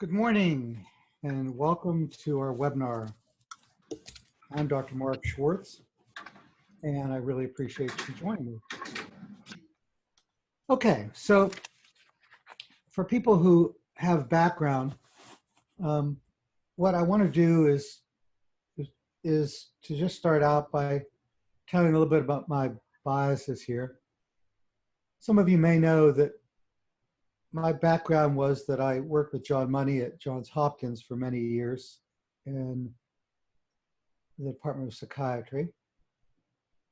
Good morning and welcome to our webinar. I'm Dr. Mark Schwartz and I really appreciate you joining me. Okay, so for people who have background, what I want to do is to just start out by telling a little bit about my biases here. Some of you may know that my background was that I worked with John Money at Johns Hopkins for many years in the Department of Psychiatry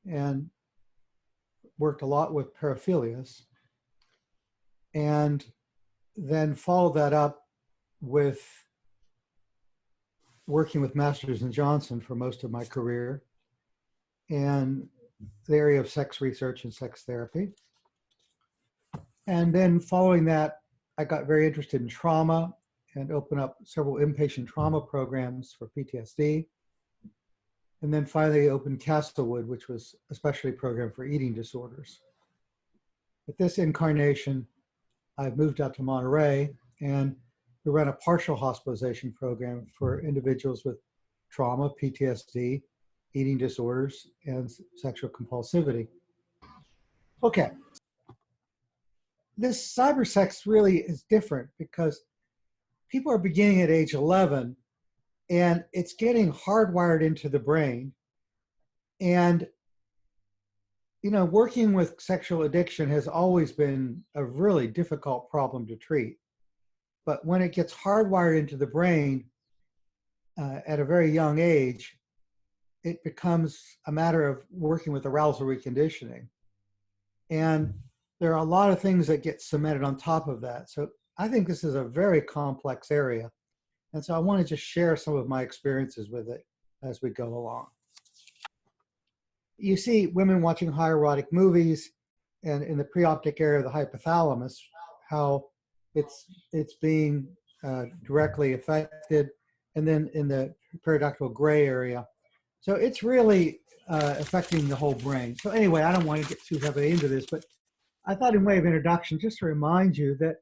and worked a lot with paraphilias, and then followed that up with working with Masters and Johnson for most of my career in the area of sex research and sex therapy. And then following that, I got very interested in trauma and opened up several inpatient trauma programs for PTSD. And then finally opened Castlewood, which was a specialty program for eating disorders. At this incarnation, I've moved out to Monterey and we run a partial hospitalization program for individuals with trauma, PTSD, eating disorders, and sexual compulsivity. Okay. This cybersex really is different because people are beginning at age 11 and it's getting hardwired into the brain. And, you know, working with sexual addiction has always been a really difficult problem to treat. But when it gets hardwired into the brain at a very young age, it becomes a matter of working with arousal reconditioning. And there are a lot of things that get cemented on top of that. So I think this is a very complex area. And so I want to just share some of my experiences with it as we go along. You see women watching high erotic movies and in the preoptic area of the hypothalamus, how it's being directly affected, and then in the periodactyl gray area. So it's really affecting the whole brain. So anyway, I don't want to get too heavily into this, but I thought in way of introduction, just to remind you that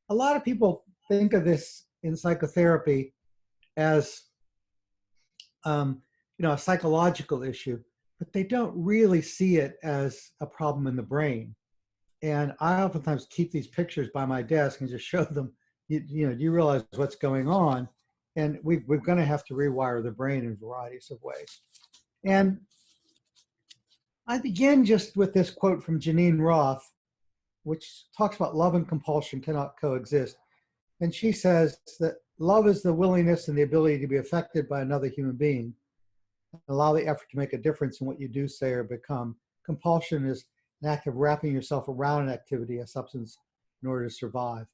a lot of people think of this in psychotherapy as a psychological issue, but they don't really see it as a problem in the brain. And I oftentimes keep these pictures by my desk and just show them, do you realize what's going on? And we're going to have to rewire the brain in varieties of ways. And I begin just with this quote from Janine Roth, which talks about love and compulsion cannot coexist. And she says that love is the willingness and the ability to be affected by another human being, and allow the effort to make a difference in what you do, say, or become. Compulsion is an act of wrapping yourself around an activity, a substance, in order to survive.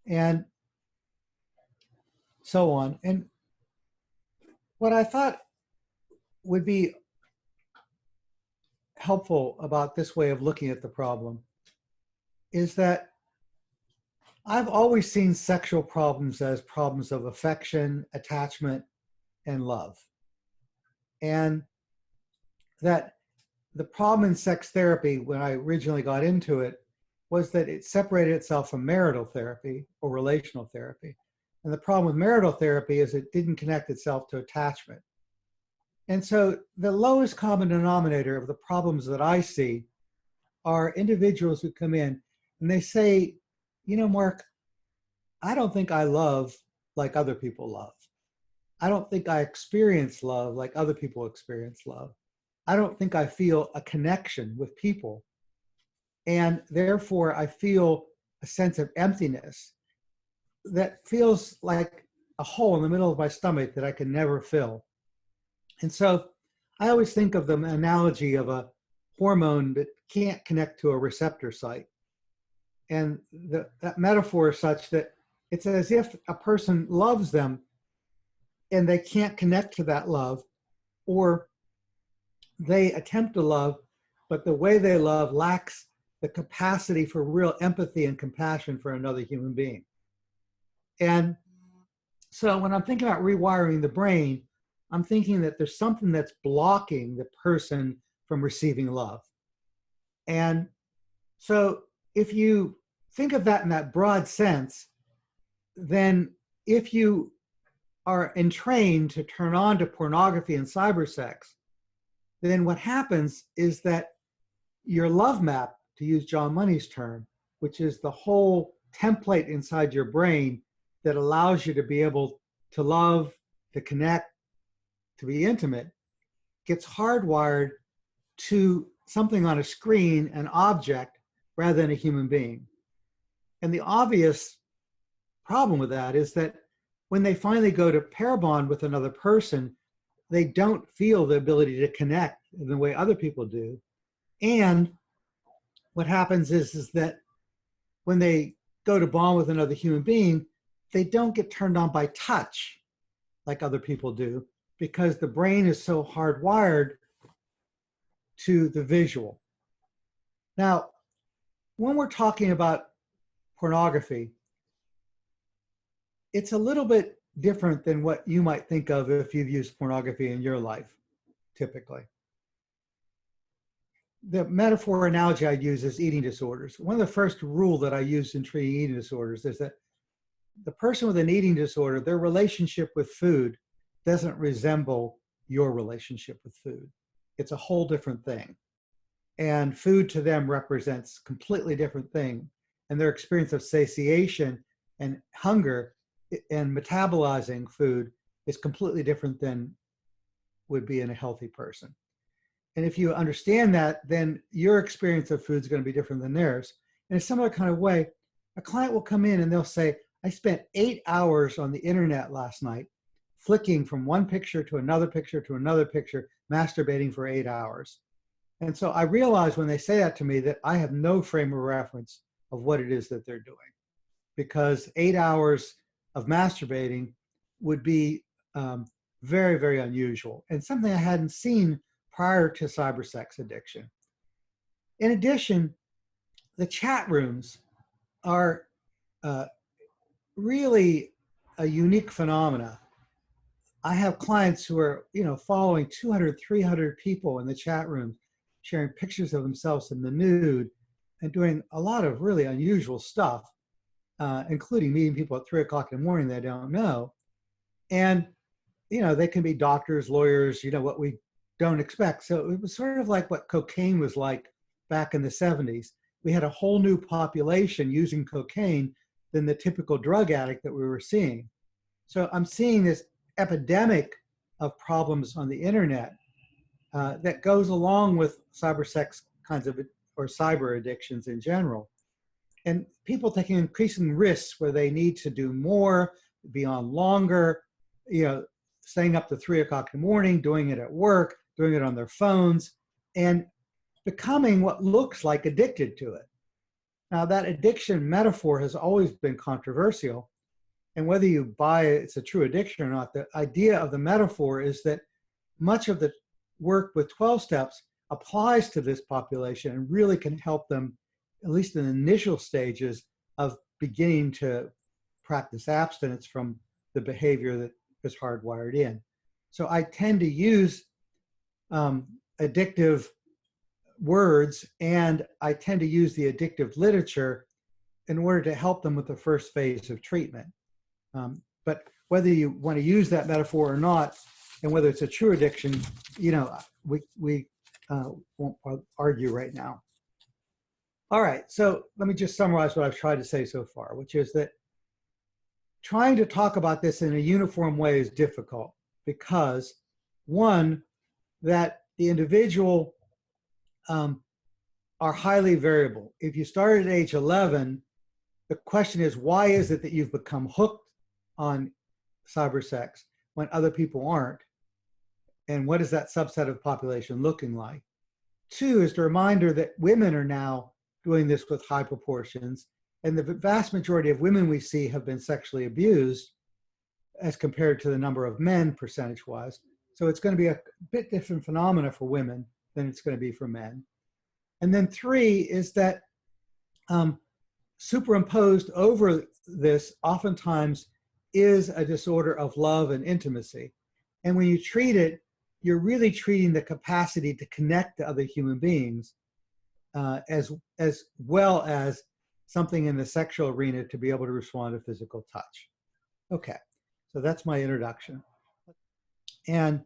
And so on. And what I thought would be helpful about this way of looking at the problem is that I've always seen sexual problems as problems of affection, attachment, and love. And that the problem in sex therapy, when I originally got into it, was that it separated itself from marital therapy or relational therapy. And the problem with marital therapy is it didn't connect itself to attachment. And so the lowest common denominator of the problems that I see are individuals who come in and they say, you know, Mark, I don't think I love like other people love. I don't think I experience love like other people experience love. I don't think I feel a connection with people. And therefore, I feel a sense of emptiness that feels like a hole in the middle of my stomach that I can never fill. And so I always think of the analogy of a hormone that can't connect to a receptor site. And that metaphor is such that it's as if a person loves them and they can't connect to that love, or they attempt to love, but the way they love lacks the capacity for real empathy and compassion for another human being. And so when I'm thinking about rewiring the brain, I'm thinking that there's something that's blocking the person from receiving love. And so if you think of that in that broad sense, then if you are entrained to turn on to pornography and cybersex, then what happens is that your love map, to use John Money's term, which is the whole template inside your brain that allows you to be able to love, to connect, to be intimate, gets hardwired to something on a screen, an object, rather than a human being. And the obvious problem with that is that when they finally go to pair bond with another person, they don't feel the ability to connect in the way other people do. And what happens is that when they go to bond with another human being, they don't get turned on by touch like other people do, because the brain is so hardwired to the visual. Now, when we're talking about pornography, it's a little bit different than what you might think of if you've used pornography in your life, typically. The metaphor analogy I use is eating disorders. One of the first rules that I use in treating eating disorders is that the person with an eating disorder, their relationship with food doesn't resemble your relationship with food. It's a whole different thing. And food to them represents a completely different thing. And their experience of satiation and hunger and metabolizing food is completely different than would be in a healthy person. And if you understand that, then your experience of food is going to be different than theirs. In a similar kind of way, a client will come in and they'll say, I spent 8 hours on the internet last night, flicking from one picture to another picture to another picture, masturbating for 8 hours. And so I realize when they say that to me that I have no frame of reference of what it is that they're doing, because 8 hours of masturbating would be very, very unusual and something I hadn't seen prior to cybersex addiction. In addition, the chat rooms are really a unique phenomena. I have clients who are, following 200, 300 people in the chat rooms, sharing pictures of themselves in the nude and doing a lot of really unusual stuff, including meeting people at 3 o'clock in the morning they don't know. And, they can be doctors, lawyers, what we don't expect. So it was sort of like what cocaine was like back in the 70s. We had a whole new population using cocaine than the typical drug addict that we were seeing. So I'm seeing this epidemic of problems on the internet that goes along with cybersex kinds of, or cyber addictions in general. And people taking increasing risks where they need to do more, be on longer, staying up to 3 o'clock in the morning, doing it at work, doing it on their phones, and becoming what looks like addicted to it. Now, that addiction metaphor has always been controversial. And whether you buy it's a true addiction or not, the idea of the metaphor is that much of the work with 12 steps applies to this population and really can help them, at least in the initial stages of beginning to practice abstinence from the behavior that is hardwired in. So I tend to use addictive words, and I tend to use the addictive literature in order to help them with the first phase of treatment. But whether you want to use that metaphor or not, and whether it's a true addiction, we won't argue right now. All right, so let me just summarize what I've tried to say so far, which is that trying to talk about this in a uniform way is difficult because, one, that the individual are highly variable. If you start at age 11, the question is, why is it that you've become hooked on cybersex when other people aren't? And what is that subset of population looking like? Two is the reminder that women are now doing this with high proportions, and the vast majority of women we see have been sexually abused as compared to the number of men percentage-wise. So it's going to be a bit different phenomena for women than it's going to be for men. And then three is that superimposed over this oftentimes is a disorder of love and intimacy. And when you treat it, you're really treating the capacity to connect to other human beings as well as something in the sexual arena to be able to respond to physical touch. Okay, so that's my introduction. And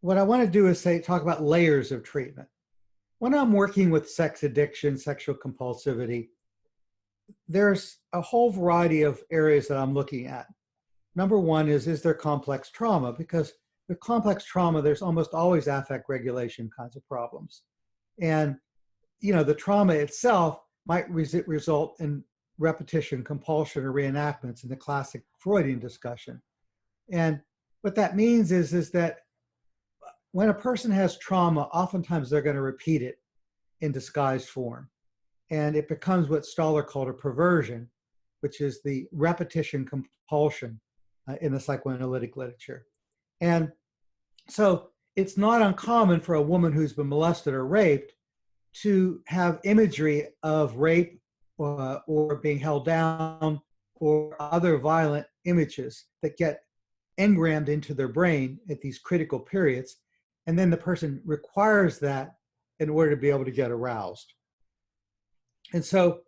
what I want to do is talk about layers of treatment. When I'm working with sex addiction, sexual compulsivity, there's a whole variety of areas that I'm looking at. Number one is there complex trauma? Because with complex trauma, there's almost always affect regulation kinds of problems. And, you know, the trauma itself might result in repetition, compulsion, or reenactments in the classic Freudian discussion. And what that means is that when a person has trauma, oftentimes they're going to repeat it in disguised form. And it becomes what Stoller called a perversion, which is the repetition compulsion in the psychoanalytic literature. And so it's not uncommon for a woman who's been molested or raped to have imagery of rape or being held down or other violent images that get engrammed into their brain at these critical periods. And then the person requires that in order to be able to get aroused. And so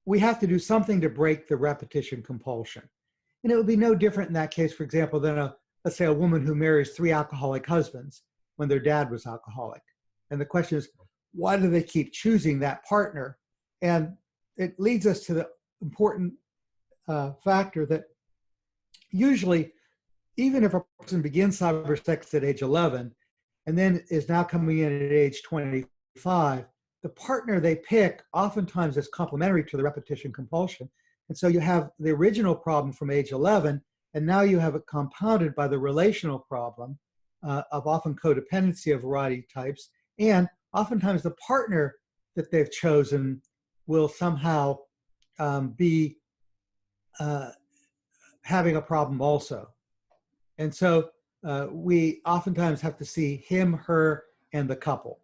we have to do something to break the repetition compulsion. And it would be no different in that case, for example, than let's say a woman who marries 3 alcoholic husbands when their dad was alcoholic. And the question is, why do they keep choosing that partner? And it leads us to the important factor that usually, even if a person begins cybersex at age 11 and then is now coming in at age 25, the partner they pick oftentimes is complementary to the repetition compulsion. And so you have the original problem from age 11, and now you have it compounded by the relational problem of often codependency of variety types. And oftentimes the partner that they've chosen will somehow be having a problem also. And so we oftentimes have to see him, her, and the couple.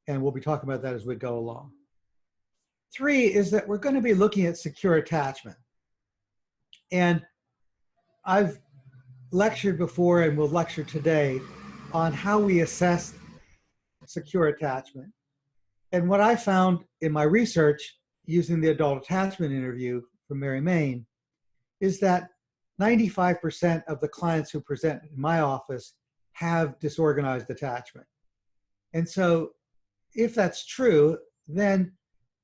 And we'll be talking about that as we go along. 3 is that we're going to be looking at secure attachment. And I've lectured before and will lecture today on how we assess secure attachment. And what I found in my research using the adult attachment interview from Mary Main is that 95% of the clients who present in my office have disorganized attachment. And so if that's true, then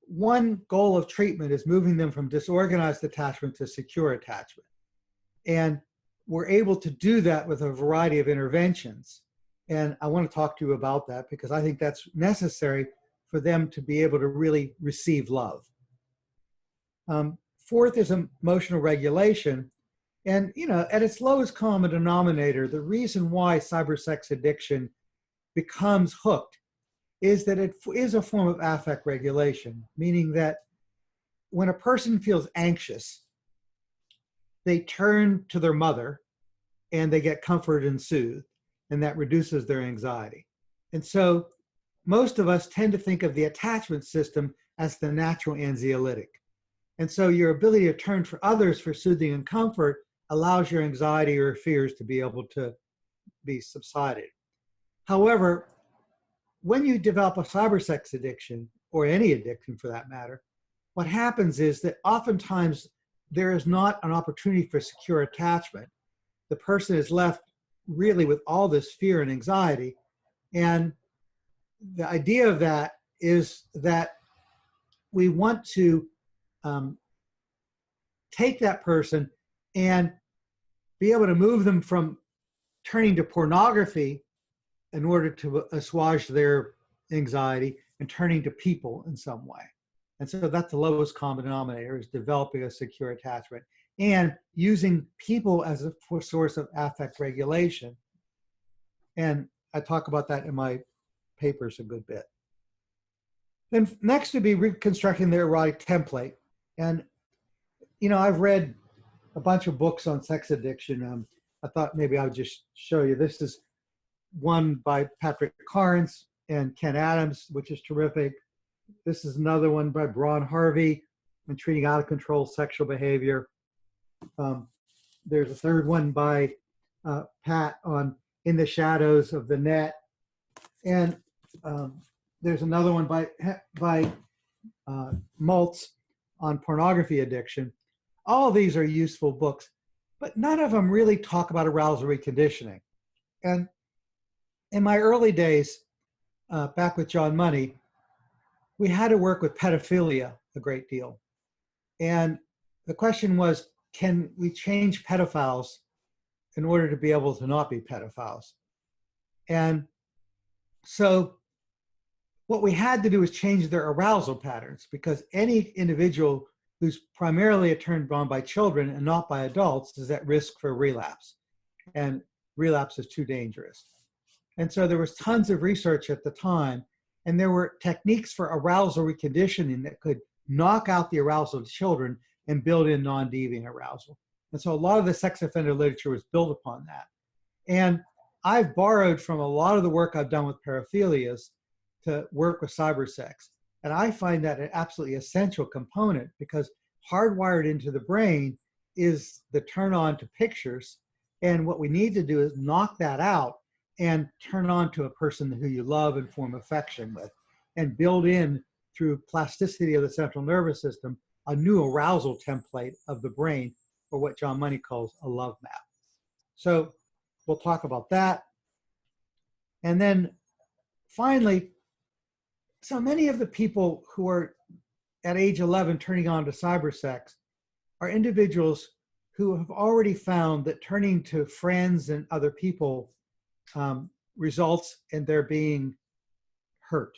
one goal of treatment is moving them from disorganized attachment to secure attachment. And we're able to do that with a variety of interventions. And I want to talk to you about that because I think that's necessary for them to be able to really receive love. 4th is emotional regulation. And, you know, at its lowest common denominator, the reason why cybersex addiction becomes hooked is that it is a form of affect regulation, meaning that when a person feels anxious, they turn to their mother and they get comforted and soothed, and that reduces their anxiety. And so most of us tend to think of the attachment system as the natural anxiolytic. And so your ability to turn for others for soothing and comfort allows your anxiety or fears to be able to be subsided. However, when you develop a cybersex addiction, or any addiction for that matter, what happens is that oftentimes there is not an opportunity for secure attachment. The person is left really with all this fear and anxiety. And the idea of that is that we want to take that person and be able to move them from turning to pornography in order to assuage their anxiety and turning to people in some way. And so that's the lowest common denominator, is developing a secure attachment and using people as a source of affect regulation. And I talk about that in my papers a good bit. Then next would be reconstructing the erotic template. And, you know, I've read a bunch of books on sex addiction. I thought maybe I would just show you. This is one by Patrick Carnes and Ken Adams, which is terrific. This is another one by Braun Harvey on treating out of control sexual behavior. There's a third one by Pat on In the Shadows of the Net. And there's another one by Maltz on pornography addiction. All of these are useful books, but none of them really talk about arousal reconditioning. And in my early days, back with John Money, we had to work with pedophilia a great deal. And the question was, can we change pedophiles in order to be able to not be pedophiles? And so what we had to do was change their arousal patterns, because any individual who's primarily turned on by children and not by adults is at risk for relapse. And relapse is too dangerous. And so there was tons of research at the time, and there were techniques for arousal reconditioning that could knock out the arousal of children and build in non-deviant arousal. And so a lot of the sex offender literature was built upon that. And I've borrowed from a lot of the work I've done with paraphilias to work with cybersex. And I find that an absolutely essential component, because hardwired into the brain is the turn on to pictures. And what we need to do is knock that out and turn on to a person who you love and form affection with, and build in, through plasticity of the central nervous system, a new arousal template of the brain, or what John Money calls a love map. So we'll talk about that. And then finally, so many of the people who are at age 11 turning on to cybersex are individuals who have already found that turning to friends and other people results in their being hurt.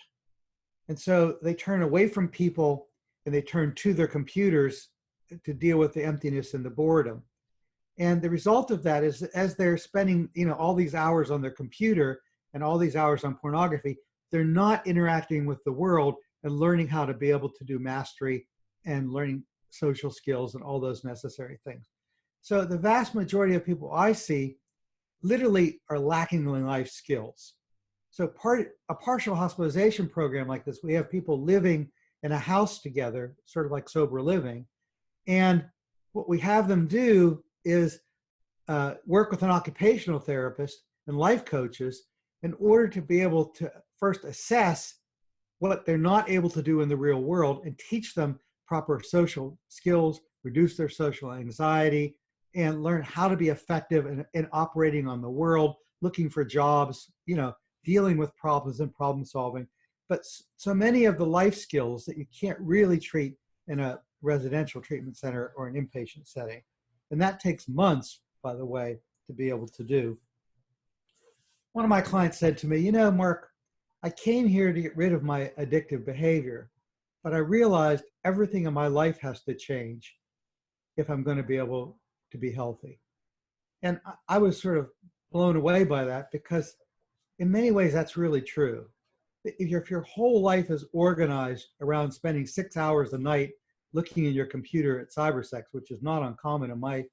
And so they turn away from people and they turn to their computers to deal with the emptiness and the boredom. And the result of that is, as they're spending, all these hours on their computer and all these hours on pornography, they're not interacting with the world and learning how to be able to do mastery and learning social skills and all those necessary things. So the vast majority of people I see literally are lacking in life skills. So a partial hospitalization program like this, we have people living in a house together, sort of like sober living. And what we have them do is work with an occupational therapist and life coaches in order to be able to first assess what they're not able to do in the real world and teach them proper social skills, reduce their social anxiety, and learn how to be effective in operating on the world, looking for jobs, dealing with problems and problem solving. But so many of the life skills that you can't really treat in a residential treatment center or an inpatient setting. And that takes months, by the way, to be able to do. One of my clients said to me, Mark, I came here to get rid of my addictive behavior, but I realized everything in my life has to change if I'm going to be able to be healthy. And I was sort of blown away by that, because in many ways that's really true. If your whole life is organized around spending 6 hours a night looking in your computer at Cybersex, which is not uncommon in my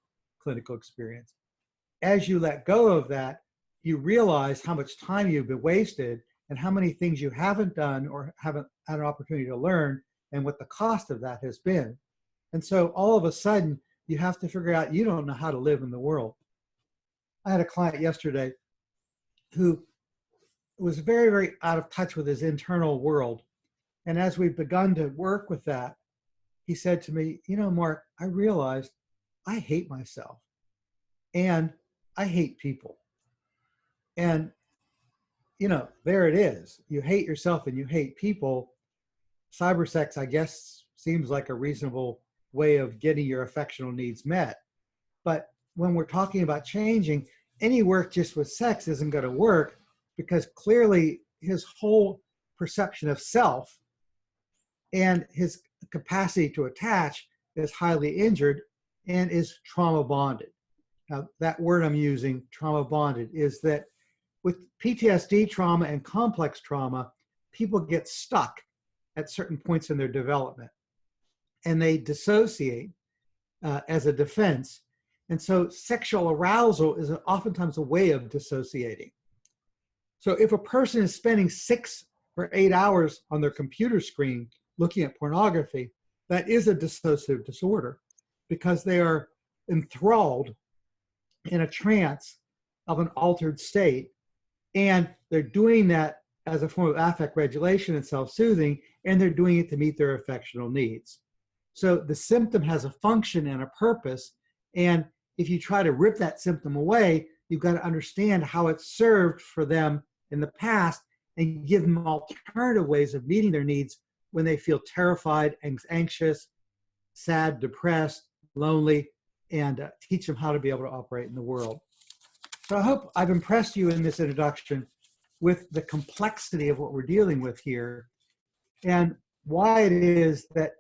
clinical experience, as you let go of that, you realize how much time you've been wasted and how many things you haven't done or haven't had an opportunity to learn, and what the cost of that has been. And so all of a sudden, you have to figure out you don't know how to live in the world. I had a client yesterday who was very, very out of touch with his internal world. And as we've begun to work with that, he said to me, Mark, I realized I hate myself and I hate people. And, there it is. You hate yourself and you hate people. Cybersex, I guess, seems like a reasonable way of getting your affectional needs met. But when we're talking about changing, any work just with sex isn't going to work, because clearly his whole perception of self and his capacity to attach is highly injured and is trauma bonded. Now, that word I'm using, trauma bonded, is that with PTSD trauma and complex trauma, people get stuck at certain points in their development and they dissociate as a defense. And so sexual arousal is oftentimes a way of dissociating. So if a person is spending 6 or 8 hours on their computer screen looking at pornography, that is a dissociative disorder, because they are enthralled in a trance of an altered state. And they're doing that as a form of affect regulation and self-soothing, and they're doing it to meet their affectional needs. So the symptom has a function and a purpose, and if you try to rip that symptom away, you've got to understand how it served for them in the past and give them alternative ways of meeting their needs when they feel terrified, anxious, sad, depressed, lonely, and teach them how to be able to operate in the world. So I hope I've impressed you in this introduction with the complexity of what we're dealing with here and why it is that,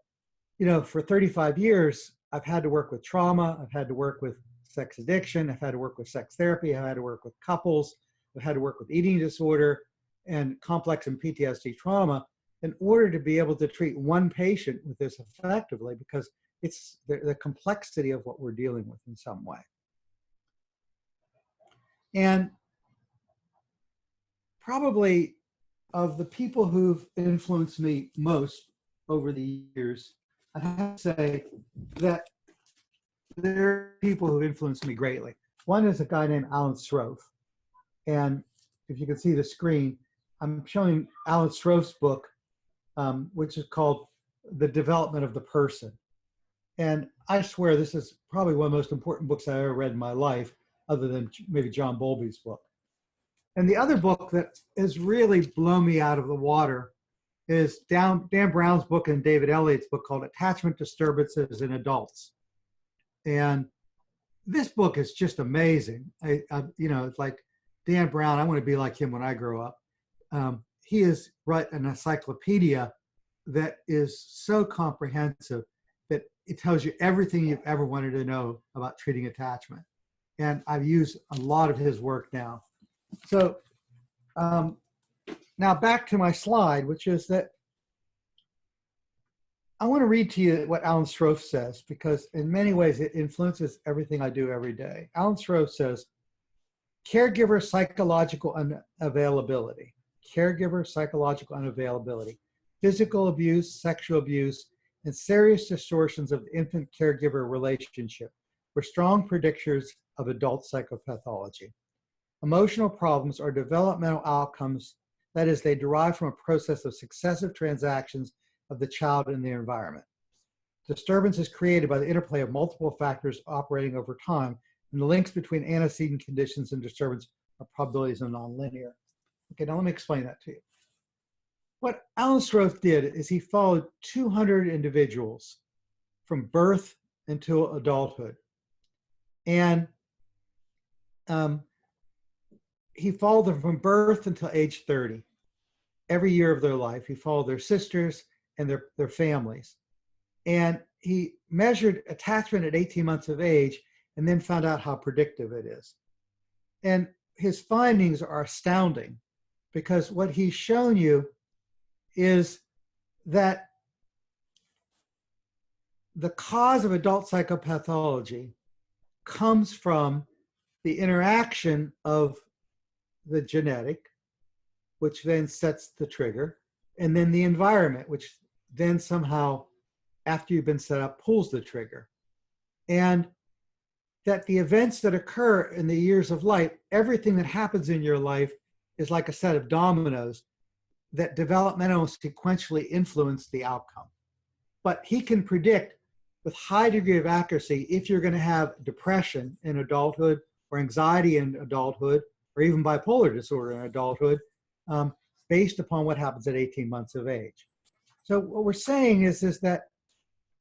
you know, for 35 years, I've had to work with trauma, I've had to work with sex addiction, I've had to work with sex therapy, I've had to work with couples, I've had to work with eating disorder and complex and PTSD trauma in order to be able to treat one patient with this effectively, because it's the complexity of what we're dealing with in some way. And probably of the people who've influenced me most over the years, I have to say that there are people who've influenced me greatly. One is a guy named Alan Srofe. And if you can see the screen, I'm showing Alan Srofe's book, which is called The Development of the Person. And I swear this is probably one of the most important books I ever read in my life, other than maybe John Bowlby's book. And the other book that has really blown me out of the water is Dan Brown's book and David Elliott's book called Attachment Disturbances in Adults. And this book is just amazing. You know, it's like Dan Brown, I want to be like him when I grow up. He is an encyclopedia that is so comprehensive that it tells you everything you've ever wanted to know about treating attachment. And I've used a lot of his work now. So now back to my slide, which is that I want to read to you what Alan Srofe says, because in many ways it influences everything I do every day. Alan Srofe says, caregiver psychological unavailability, physical abuse, sexual abuse, and serious distortions of the infant caregiver relationship were strong predictors of adult psychopathology. Emotional problems are developmental outcomes, that is, they derive from a process of successive transactions of the child and the environment. Disturbance is created by the interplay of multiple factors operating over time, and the links between antecedent conditions and disturbance are probabilities and nonlinear. Okay, now let me explain that to you. What Alan Srofe did is he followed 200 individuals from birth until adulthood. And he followed them from birth until age 30. Every year of their life, he followed their sisters and their families. And he measured attachment at 18 months of age and then found out how predictive it is. And his findings are astounding, because what he's shown you is that the cause of adult psychopathology comes from the interaction of the genetic, which then sets the trigger, and then the environment, which then somehow, after you've been set up, pulls the trigger. And that the events that occur in the years of life, everything that happens in your life is like a set of dominoes that developmentally sequentially influence the outcome. But he can predict with high degree of accuracy if you're going to have depression in adulthood, or anxiety in adulthood, or even bipolar disorder in adulthood, based upon what happens at 18 months of age. So what we're saying is that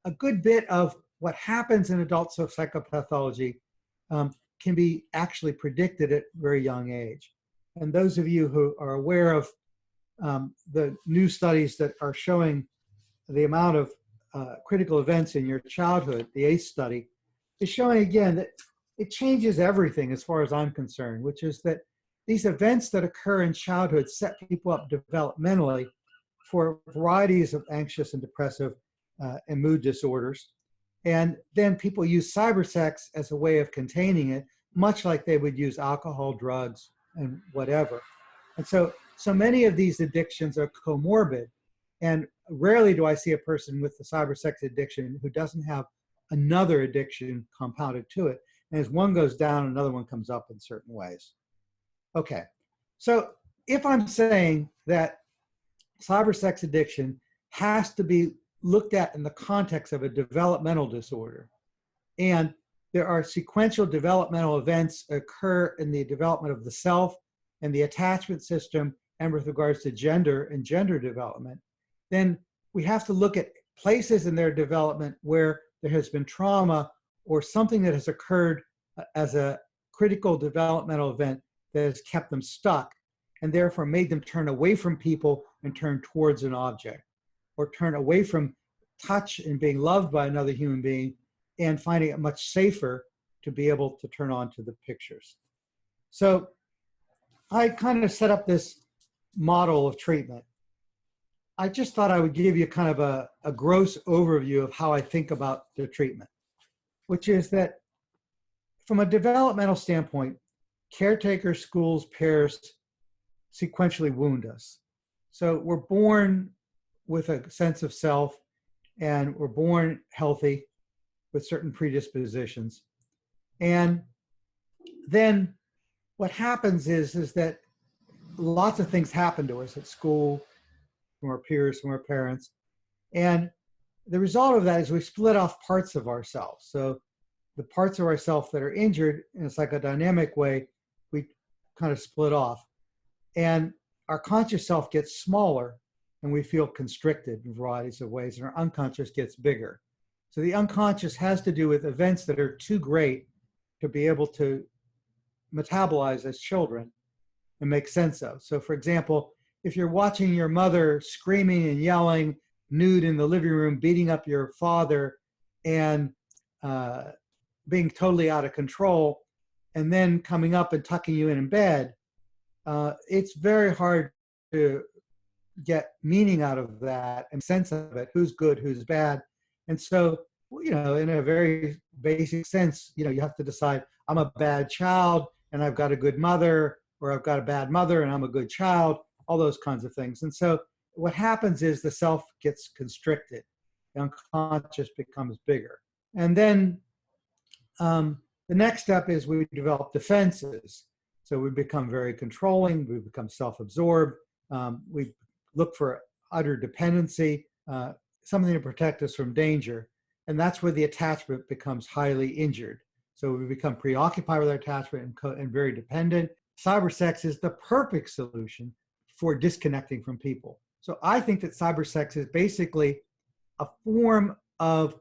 a good bit of what happens in adult psychopathology can be actually predicted at a very young age. And those of you who are aware of the new studies that are showing the amount of critical events in your childhood, the ACE study, is showing again that it changes everything as far as I'm concerned, which is that these events that occur in childhood set people up developmentally for varieties of anxious and depressive and mood disorders. And then people use cybersex as a way of containing it, much like they would use alcohol, drugs, and whatever. And so many of these addictions are comorbid. And rarely do I see a person with the cybersex addiction who doesn't have another addiction compounded to it. And as one goes down, another one comes up in certain ways. Okay, so if I'm saying that cybersex addiction has to be looked at in the context of a developmental disorder, and there are sequential developmental events occur in the development of the self and the attachment system and with regards to gender and gender development, then we have to look at places in their development where there has been trauma or something that has occurred as a critical developmental event that has kept them stuck and therefore made them turn away from people and turn towards an object, or turn away from touch and being loved by another human being and finding it much safer to be able to turn on to the pictures. So I kind of set up this model of treatment. I just thought I would give you kind of a gross overview of how I think about the treatment, which is that from a developmental standpoint, caretakers, schools, peers sequentially wound us. So we're born with a sense of self, and we're born healthy with certain predispositions. And then what happens is that lots of things happen to us at school, from our peers, from our parents. And the result of that is we split off parts of ourselves. So the parts of ourselves that are injured in a psychodynamic way, we kind of split off. And our conscious self gets smaller and we feel constricted in varieties of ways, and our unconscious gets bigger. So the unconscious has to do with events that are too great to be able to metabolize as children and make sense of. So for example, if you're watching your mother screaming and yelling, nude in the living room, beating up your father, and being totally out of control, and then coming up and tucking you in bed, it's very hard to get meaning out of that and sense of it, who's good, who's bad. And so, you know, in a very basic sense, you know, you have to decide, I'm a bad child and I've got a good mother, or I've got a bad mother and I'm a good child, all those kinds of things. And so what happens is the self gets constricted, the unconscious becomes bigger. And then the next step is we develop defenses. So we become very controlling, we become self-absorbed, we look for utter dependency, something to protect us from danger. And that's where the attachment becomes highly injured. So we become preoccupied with our attachment and very dependent. Cybersex is the perfect solution for disconnecting from people. So I think that cybersex is basically a form of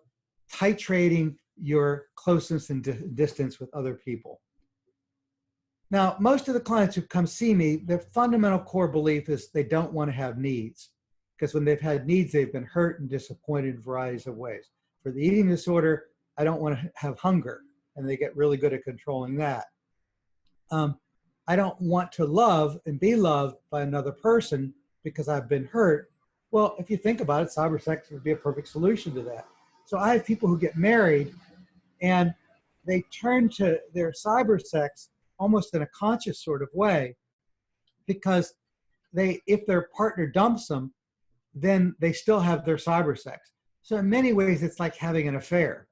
titrating your closeness and distance with other people. Now, most of the clients who come see me, their fundamental core belief is they don't want to have needs, because when they've had needs, they've been hurt and disappointed in varieties of ways. For the eating disorder, I don't want to have hunger, and they get really good at controlling that. I don't want to love and be loved by another person because I've been hurt. Well, if you think about it, cybersex would be a perfect solution to that. So I have people who get married and they turn to their cybersex almost in a conscious sort of way, because if their partner dumps them, then they still have their cybersex. So in many ways, it's like having an affair.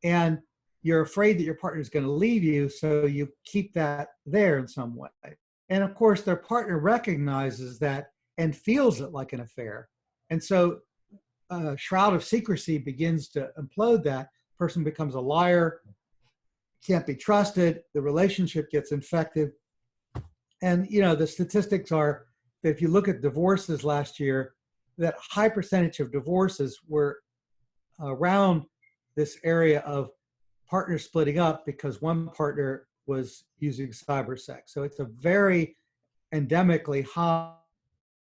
And you're afraid that your partner is going to leave you, so you keep that there in some way. And of course, their partner recognizes that and feels it like an affair. And so a shroud of secrecy begins to implode that. Person becomes a liar, can't be trusted, the relationship gets infected. And you know, the statistics are that if you look at divorces last year, that high percentage of divorces were around this area of partners splitting up because one partner was using cybersex. So it's a very endemically high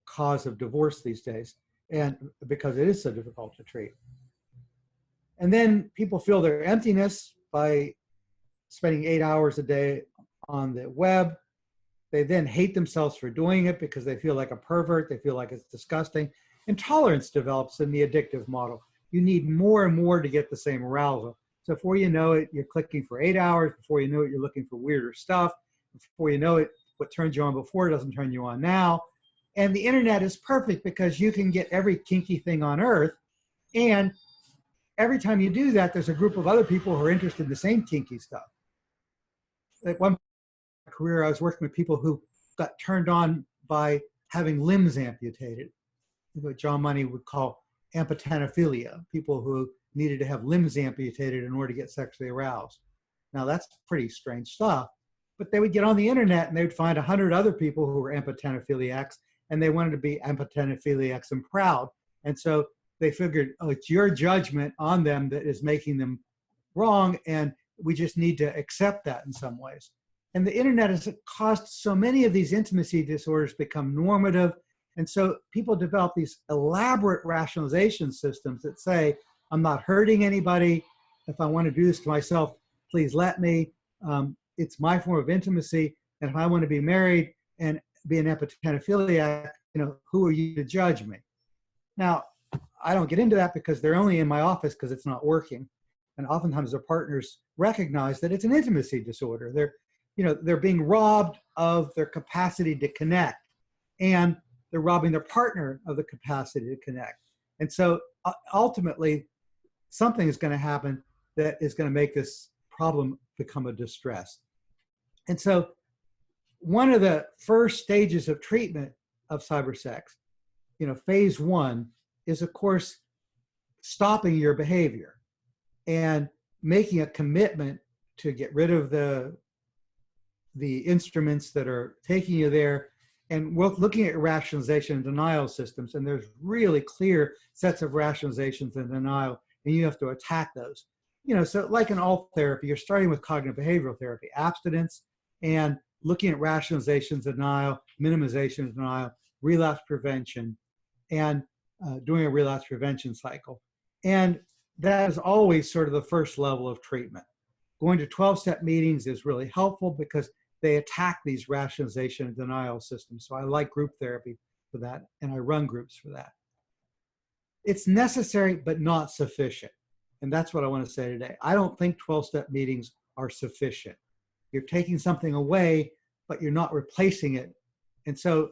cause of divorce these days, and because it is so difficult to treat. And then people feel their emptiness by spending 8 hours a day on the web. They then hate themselves for doing it because they feel like a pervert, they feel like it's disgusting. Intolerance develops in the addictive model. You need more and more to get the same arousal. So before you know it, you're clicking for 8 hours. Before you know it, you're looking for weirder stuff. Before you know it, what turned you on before doesn't turn you on now. And the internet is perfect because you can get every kinky thing on earth. And every time you do that, there's a group of other people who are interested in the same kinky stuff. At one career, I was working with people who got turned on by having limbs amputated, what John Money would call amputanophilia, people who needed to have limbs amputated in order to get sexually aroused. Now that's pretty strange stuff, but they would get on the internet and they would find 100 other people who were amputanophiliacs, and they wanted to be amputanophiliacs and proud. And so they figured, oh, it's your judgment on them that is making them wrong, and we just need to accept that in some ways. And the internet has caused so many of these intimacy disorders become normative. And so people develop these elaborate rationalization systems that say, I'm not hurting anybody. If I want to do this to myself, please let me. It's my form of intimacy. And if I want to be married and be an epitenophiliac, who are you to judge me? Now, I don't get into that because they're only in my office because it's not working. And oftentimes their partners recognize that it's an intimacy disorder. They're being robbed of their capacity to connect, and they're robbing their partner of the capacity to connect. And so ultimately, something is going to happen that is going to make this problem become a distress. And so one of the first stages of treatment of cybersex, phase one, is of course stopping your behavior and making a commitment to get rid of the instruments that are taking you there, and we're looking at rationalization and denial systems. And there's really clear sets of rationalizations and denial, and you have to attack those. So like in all therapy, you're starting with cognitive behavioral therapy, abstinence, and looking at rationalizations, denial, minimization, denial, relapse prevention, and doing a relapse prevention cycle. And that is always sort of the first level of treatment. Going to 12-step meetings is really helpful because they attack these rationalization and denial systems. So I like group therapy for that, and I run groups for that. It's necessary, but not sufficient. And that's what I want to say today. I don't think 12-step meetings are sufficient. You're taking something away, but you're not replacing it. And so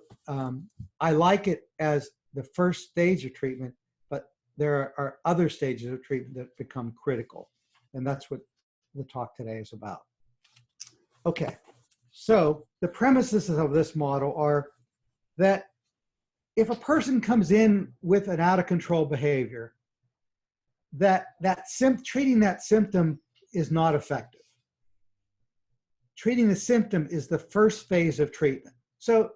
I like it as the first stage of treatment, but there are other stages of treatment that become critical. And that's what the talk today is about. Okay, so the premises of this model are that if a person comes in with an out-of-control behavior, treating that symptom is not effective. Treating the symptom is the first phase of treatment. So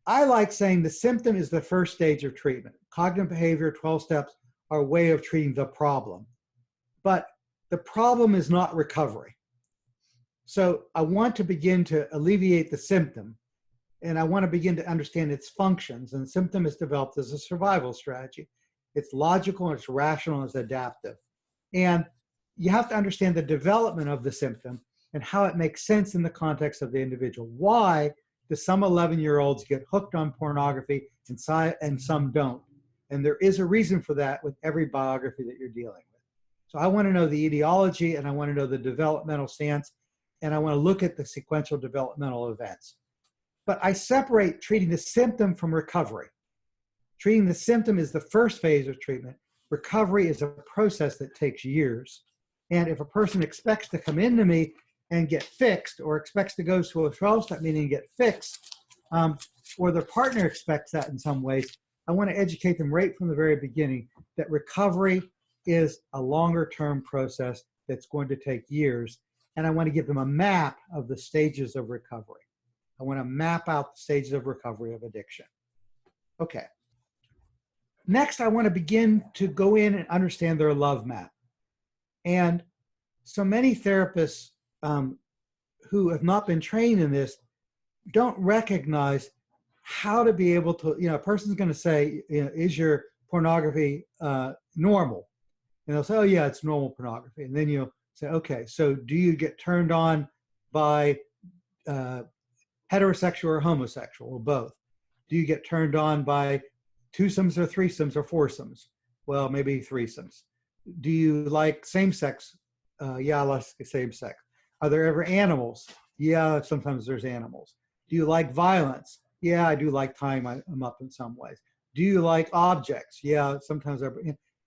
I like saying the symptom is the first stage of treatment. Cognitive behavior, 12 steps are a way of treating the problem. But the problem is not recovery. So I want to begin to alleviate the symptom, and I want to begin to understand its functions. And the symptom is developed as a survival strategy. It's logical, and it's rational, and it's adaptive. And you have to understand the development of the symptom and how it makes sense in the context of the individual. Why do some 11-year-olds get hooked on pornography and some don't? And there is a reason for that with every biography that you're dealing with. So I want to know the etiology, and I want to know the developmental stance, and I want to look at the sequential developmental events. But I separate treating the symptom from recovery. Treating the symptom is the first phase of treatment. Recovery is a process that takes years. And if a person expects to come into me and get fixed, or expects to go to a 12-step meeting and get fixed, or their partner expects that in some ways, I want to educate them right from the very beginning that recovery is a longer-term process that's going to take years. And I want to give them a map of the stages of recovery. I want to map out the stages of recovery of addiction. Okay. Next, I want to begin to go in and understand their love map. And so many therapists who have not been trained in this don't recognize how to be able to, a person's going to say, is your pornography normal? And they'll say, oh yeah, it's normal pornography. And then you'll say, okay, so do you get turned on by heterosexual or homosexual, or both? Do you get turned on by twosomes or threesomes or foursomes? Well, maybe threesomes. Do you like same-sex? Yeah, I like same-sex. Are there ever animals? Yeah, sometimes there's animals. Do you like violence? Yeah, I do like tying them up in some ways. Do you like objects? Yeah, sometimes.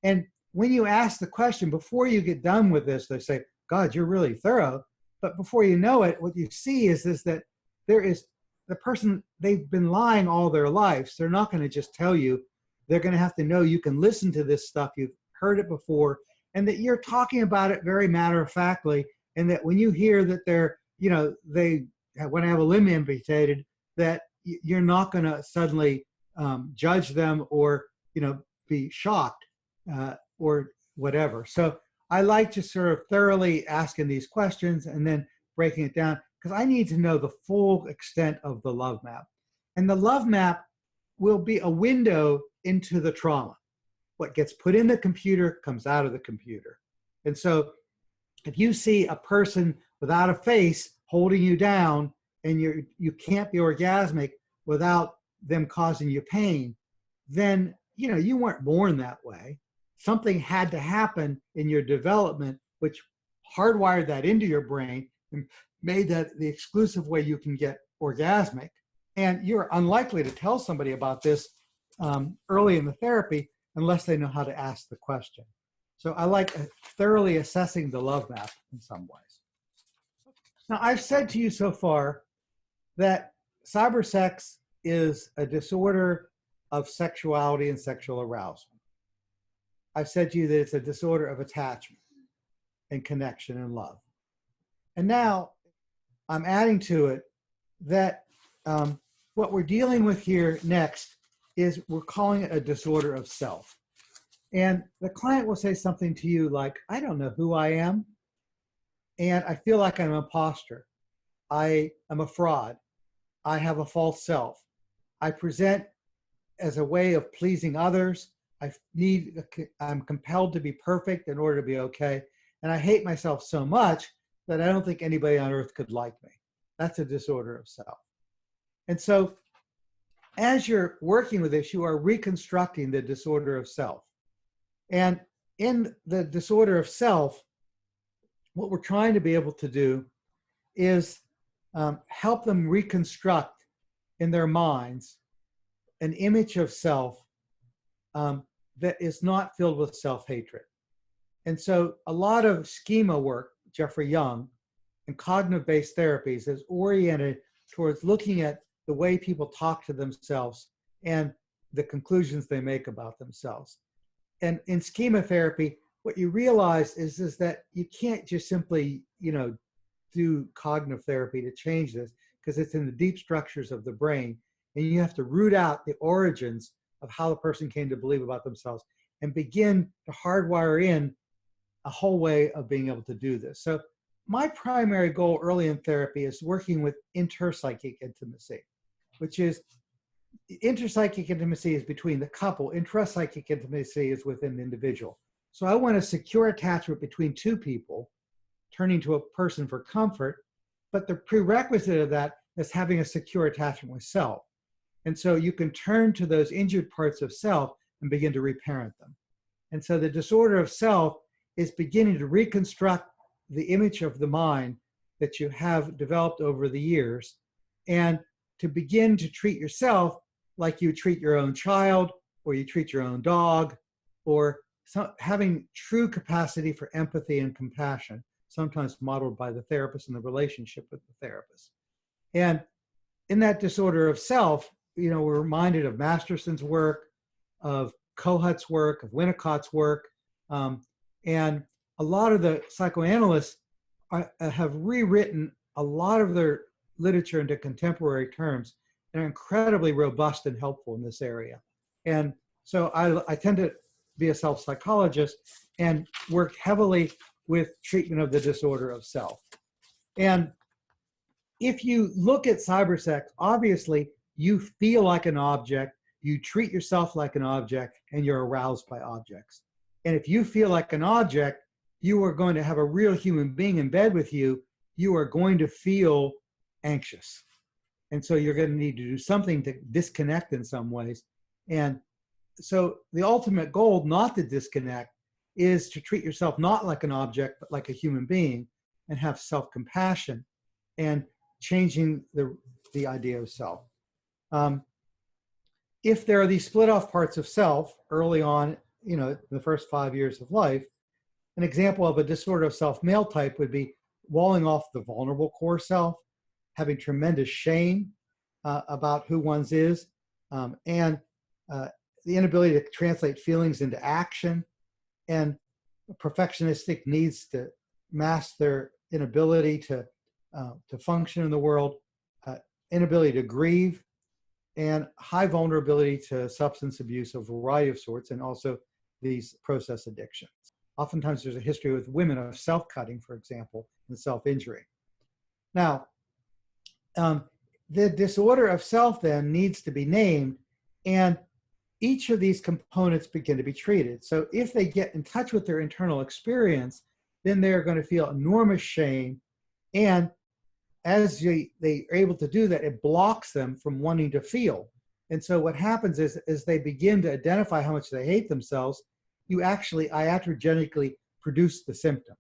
And when you ask the question, before you get done with this, they say, God, you're really thorough. But before you know it, what you see is that there is the person, they've been lying all their lives. They're not going to just tell you. They're going to have to know you can listen to this stuff. You've heard it before, and that you're talking about it very matter-of-factly, and that when you hear that they're, they want to have a limb amputated, that you're not going to suddenly judge them or, be shocked or whatever. So I like to sort of thoroughly asking these questions and then breaking it down, because I need to know the full extent of the love map. And the love map will be a window into the trauma. What gets put in the computer comes out of the computer. And so if you see a person without a face holding you down, and you can't be orgasmic without them causing you pain, then you weren't born that way. Something had to happen in your development which hardwired that into your brain and made that the exclusive way you can get orgasmic. And you're unlikely to tell somebody about this early in the therapy unless they know how to ask the question. So I like thoroughly assessing the love map in some ways. Now, I've said to you so far that cybersex is a disorder of sexuality and sexual arousal. I've said to you that it's a disorder of attachment and connection and love. And now I'm adding to it that what we're dealing with here next is we're calling it a disorder of self. And the client will say something to you like, I don't know who I am, and I feel like I'm an imposter. I am a fraud. I have a false self. I present as a way of pleasing others. I'm compelled to be perfect in order to be okay. And I hate myself so much that I don't think anybody on earth could like me. That's a disorder of self. And so as you're working with this, you are reconstructing the disorder of self. And in the disorder of self, what we're trying to be able to do is help them reconstruct in their minds an image of self that is not filled with self-hatred. And so a lot of schema work, Jeffrey Young, and cognitive-based therapies is oriented towards looking at the way people talk to themselves and the conclusions they make about themselves. And in schema therapy, what you realize is that you can't just simply, do cognitive therapy to change this, because it's in the deep structures of the brain, and you have to root out the origins of how the person came to believe about themselves and begin to hardwire in a whole way of being able to do this. So my primary goal early in therapy is working with interpsychic intimacy, which is interpsychic intimacy is between the couple. Intrapsychic intimacy is within the individual. So I want a secure attachment between two people, turning to a person for comfort, but the prerequisite of that is having a secure attachment with self. And so you can turn to those injured parts of self and begin to reparent them. And so the disorder of self is beginning to reconstruct the image of the mind that you have developed over the years, and to begin to treat yourself like you treat your own child, or you treat your own dog, or having true capacity for empathy and compassion, sometimes modeled by the therapist and the relationship with the therapist. And in that disorder of self, we're reminded of Masterson's work, of Kohut's work, of Winnicott's work, and a lot of the psychoanalysts have rewritten a lot of their literature into contemporary terms and are incredibly robust and helpful in this area. And so I tend to be a self-psychologist and work heavily with treatment of the disorder of self. And if you look at cybersex, obviously you feel like an object, you treat yourself like an object, and you're aroused by objects. And if you feel like an object, you are going to have a real human being in bed with you, you are going to feel anxious. And so you're going to need to do something to disconnect in some ways. And so the ultimate goal, not to disconnect, is to treat yourself not like an object, but like a human being, and have self-compassion and changing the idea of self. If there are these split off parts of self early on, in the first 5 years of life, an example of a disorder of self male type would be walling off the vulnerable core self, having tremendous shame, about who one's is, and the inability to translate feelings into action, and perfectionistic needs to mask their inability to function in the world, inability to grieve, and high vulnerability to substance abuse of a variety of sorts, and also these process addictions. Oftentimes there's a history with women of self-cutting, for example, and self-injury. Now, the disorder of self then needs to be named, and each of these components begin to be treated. So if they get in touch with their internal experience, then they're going to feel enormous shame, and as they are able to do that, it blocks them from wanting to feel. And so what happens is, as they begin to identify how much they hate themselves, you actually iatrogenically produce the symptom.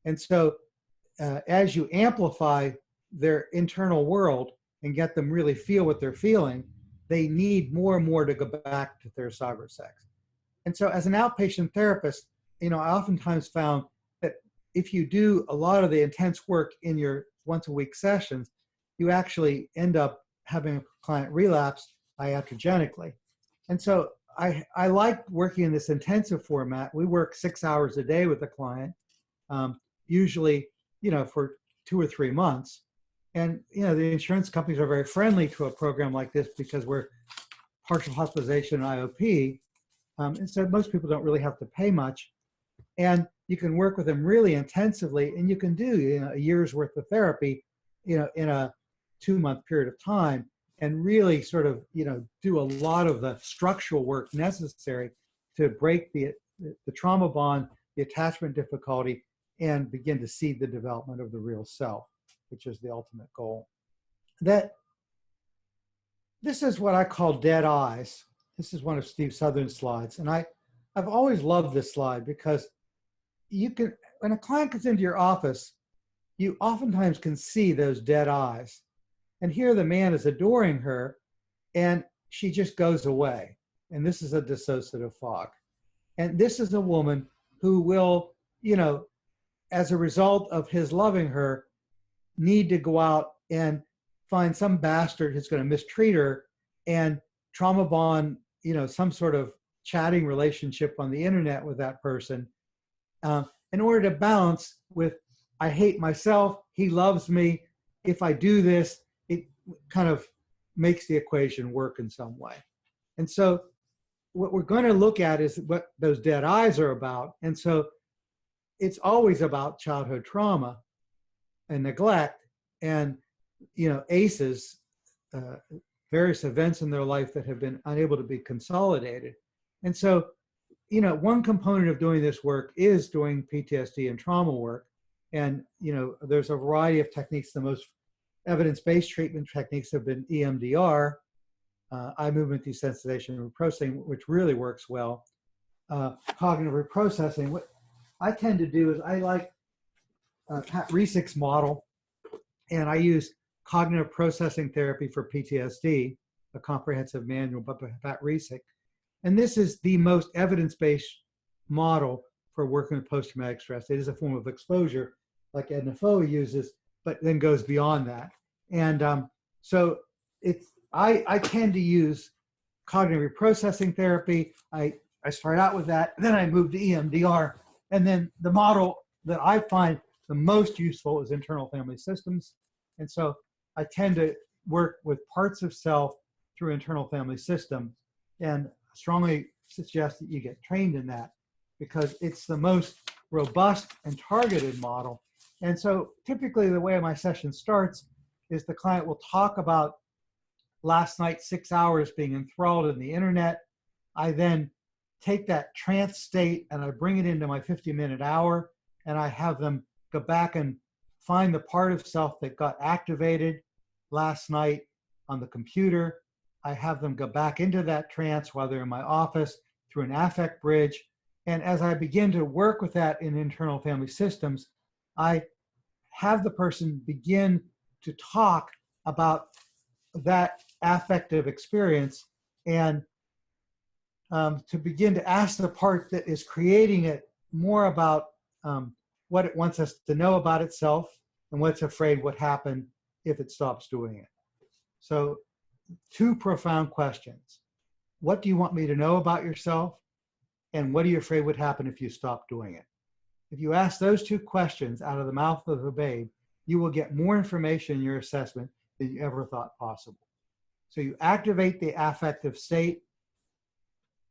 And so as you amplify their internal world and get them really feel what they're feeling, they need more and more to go back to their cybersex. And so as an outpatient therapist, I oftentimes found that if you do a lot of the intense work in your once a week sessions, you actually end up having a client relapse iatrogenically. And so I like working in this intensive format. We work 6 hours a day with a client, usually, for 2 or 3 months. And, the insurance companies are very friendly to a program like this because we're partial hospitalization IOP. And so most people don't really have to pay much. And you can work with them really intensively, and you can do a year's worth of therapy, in a 2-month period of time, and really sort of do a lot of the structural work necessary to break the trauma bond, the attachment difficulty, and begin to see the development of the real self, which is the ultimate goal. This is what I call dead eyes. This is one of Steve Southern's slides, and I've always loved this slide because when a client comes into your office, you oftentimes can see those dead eyes. And here the man is adoring her, and she just goes away. And this is a dissociative fog. And this is a woman who will, as a result of his loving her, need to go out and find some bastard who's going to mistreat her and trauma bond, some sort of chatting relationship on the internet with that person, in order to balance with, I hate myself, he loves me, if I do this, it kind of makes the equation work in some way. And so what we're going to look at is what those dead eyes are about. And so it's always about childhood trauma and neglect and, ACEs, various events in their life that have been unable to be consolidated. And so, one component of doing this work is doing PTSD and trauma work. And, there's a variety of techniques. The most evidence-based treatment techniques have been EMDR, eye movement desensitization and reprocessing, which really works well. Cognitive reprocessing. What I tend to do is I like Pat Resick's model, and I use cognitive processing therapy for PTSD, a comprehensive manual by Pat Resick. And this is the most evidence-based model for working with post-traumatic stress. It is a form of exposure like Edna Foe uses, but then goes beyond that. And so I tend to use cognitive reprocessing therapy. I start out with that, then I move to EMDR. And then the model that I find the most useful is internal family systems. And so I tend to work with parts of self through internal family system, and strongly suggest that you get trained in that because it's the most robust and targeted model. And so typically the way my session starts is the client will talk about last night 6 hours being enthralled in the internet. I then take that trance state and I bring it into my 50-minute hour, and I have them go back and find the part of self that got activated last night on the computer. I have them go back into that trance while they're in my office through an affect bridge. And as I begin to work with that in internal family systems, I have the person begin to talk about that affective experience and to begin to ask the part that is creating it more about what it wants us to know about itself and what's afraid what happened if it stops doing it. So, two profound questions. What do you want me to know about yourself? And what are you afraid would happen if you stopped doing it? If you ask those two questions out of the mouth of a babe, you will get more information in your assessment than you ever thought possible. So you activate the affective state,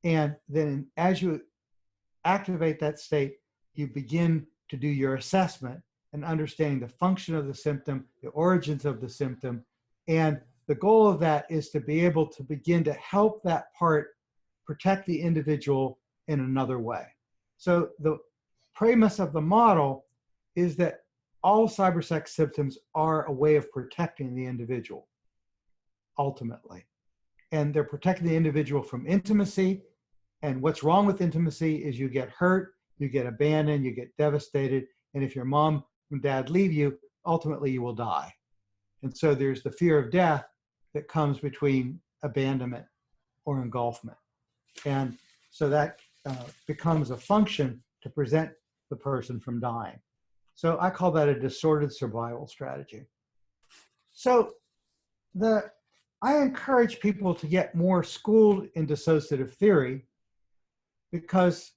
and then as you activate that state, you begin to do your assessment and understanding the function of the symptom, the origins of the symptom. And the goal of that is to be able to begin to help that part protect the individual in another way. So the premise of the model is that all cybersex symptoms are a way of protecting the individual, ultimately. And they're protecting the individual from intimacy. And what's wrong with intimacy is you get hurt, you get abandoned, you get devastated. And if your mom and dad leave you, ultimately you will die. And so there's the fear of death that comes between abandonment or engulfment. And so that becomes a function to prevent the person from dying. So I call that a disordered survival strategy. So I encourage people to get more schooled in dissociative theory because,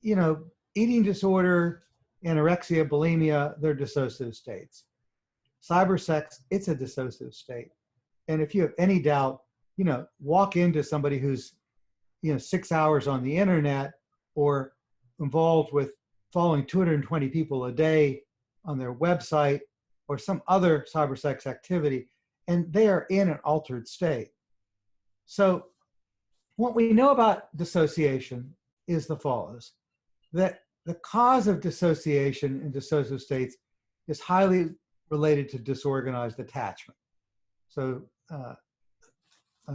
you know, eating disorder, anorexia, bulimia, they're dissociative states. Cybersex, it's a dissociative state. And if you have any doubt, you know, walk into somebody who's, 6 hours on the internet or involved with following 220 people a day on their website or some other cybersex activity, and they are in an altered state. So what we know about dissociation is the follows, that the cause of dissociation in dissociative states is highly related to disorganized attachment. So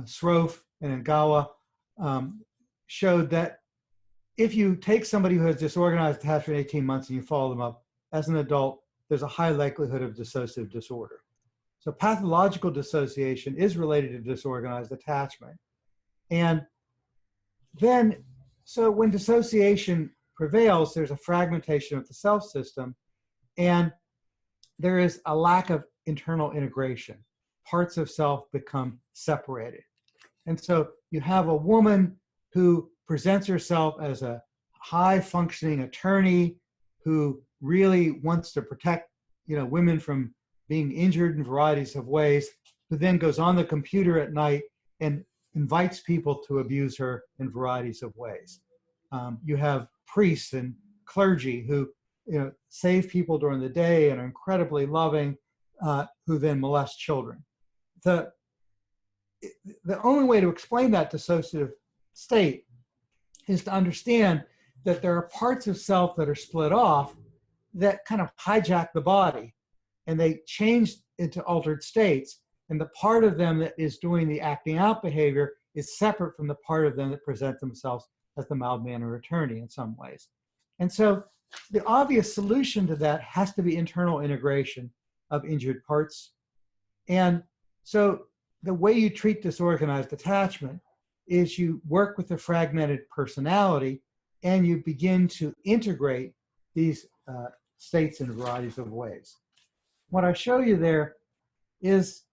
Schwartz and Ngawa showed that if you take somebody who has disorganized attachment 18 months and you follow them up, as an adult, there's a high likelihood of dissociative disorder. So pathological dissociation is related to disorganized attachment. And then, so when dissociation prevails, there's a fragmentation of the self system, and there is a lack of internal integration. Parts of self become separated. And so you have a woman who presents herself as a high-functioning attorney who really wants to protect, women from being injured in varieties of ways, who then goes on the computer at night and invites people to abuse her in varieties of ways. You have priests and clergy who, save people during the day and are incredibly loving, who then molest children. The only way to explain that dissociative state is to understand that there are parts of self that are split off that kind of hijack the body, and they change into altered states. And the part of them that is doing the acting out behavior is separate from the part of them that present themselves as the mild-mannered attorney in some ways. And so the obvious solution to that has to be internal integration of injured parts. And so the way you treat disorganized attachment is you work with the fragmented personality and you begin to integrate these states in varieties of ways. What I show you there is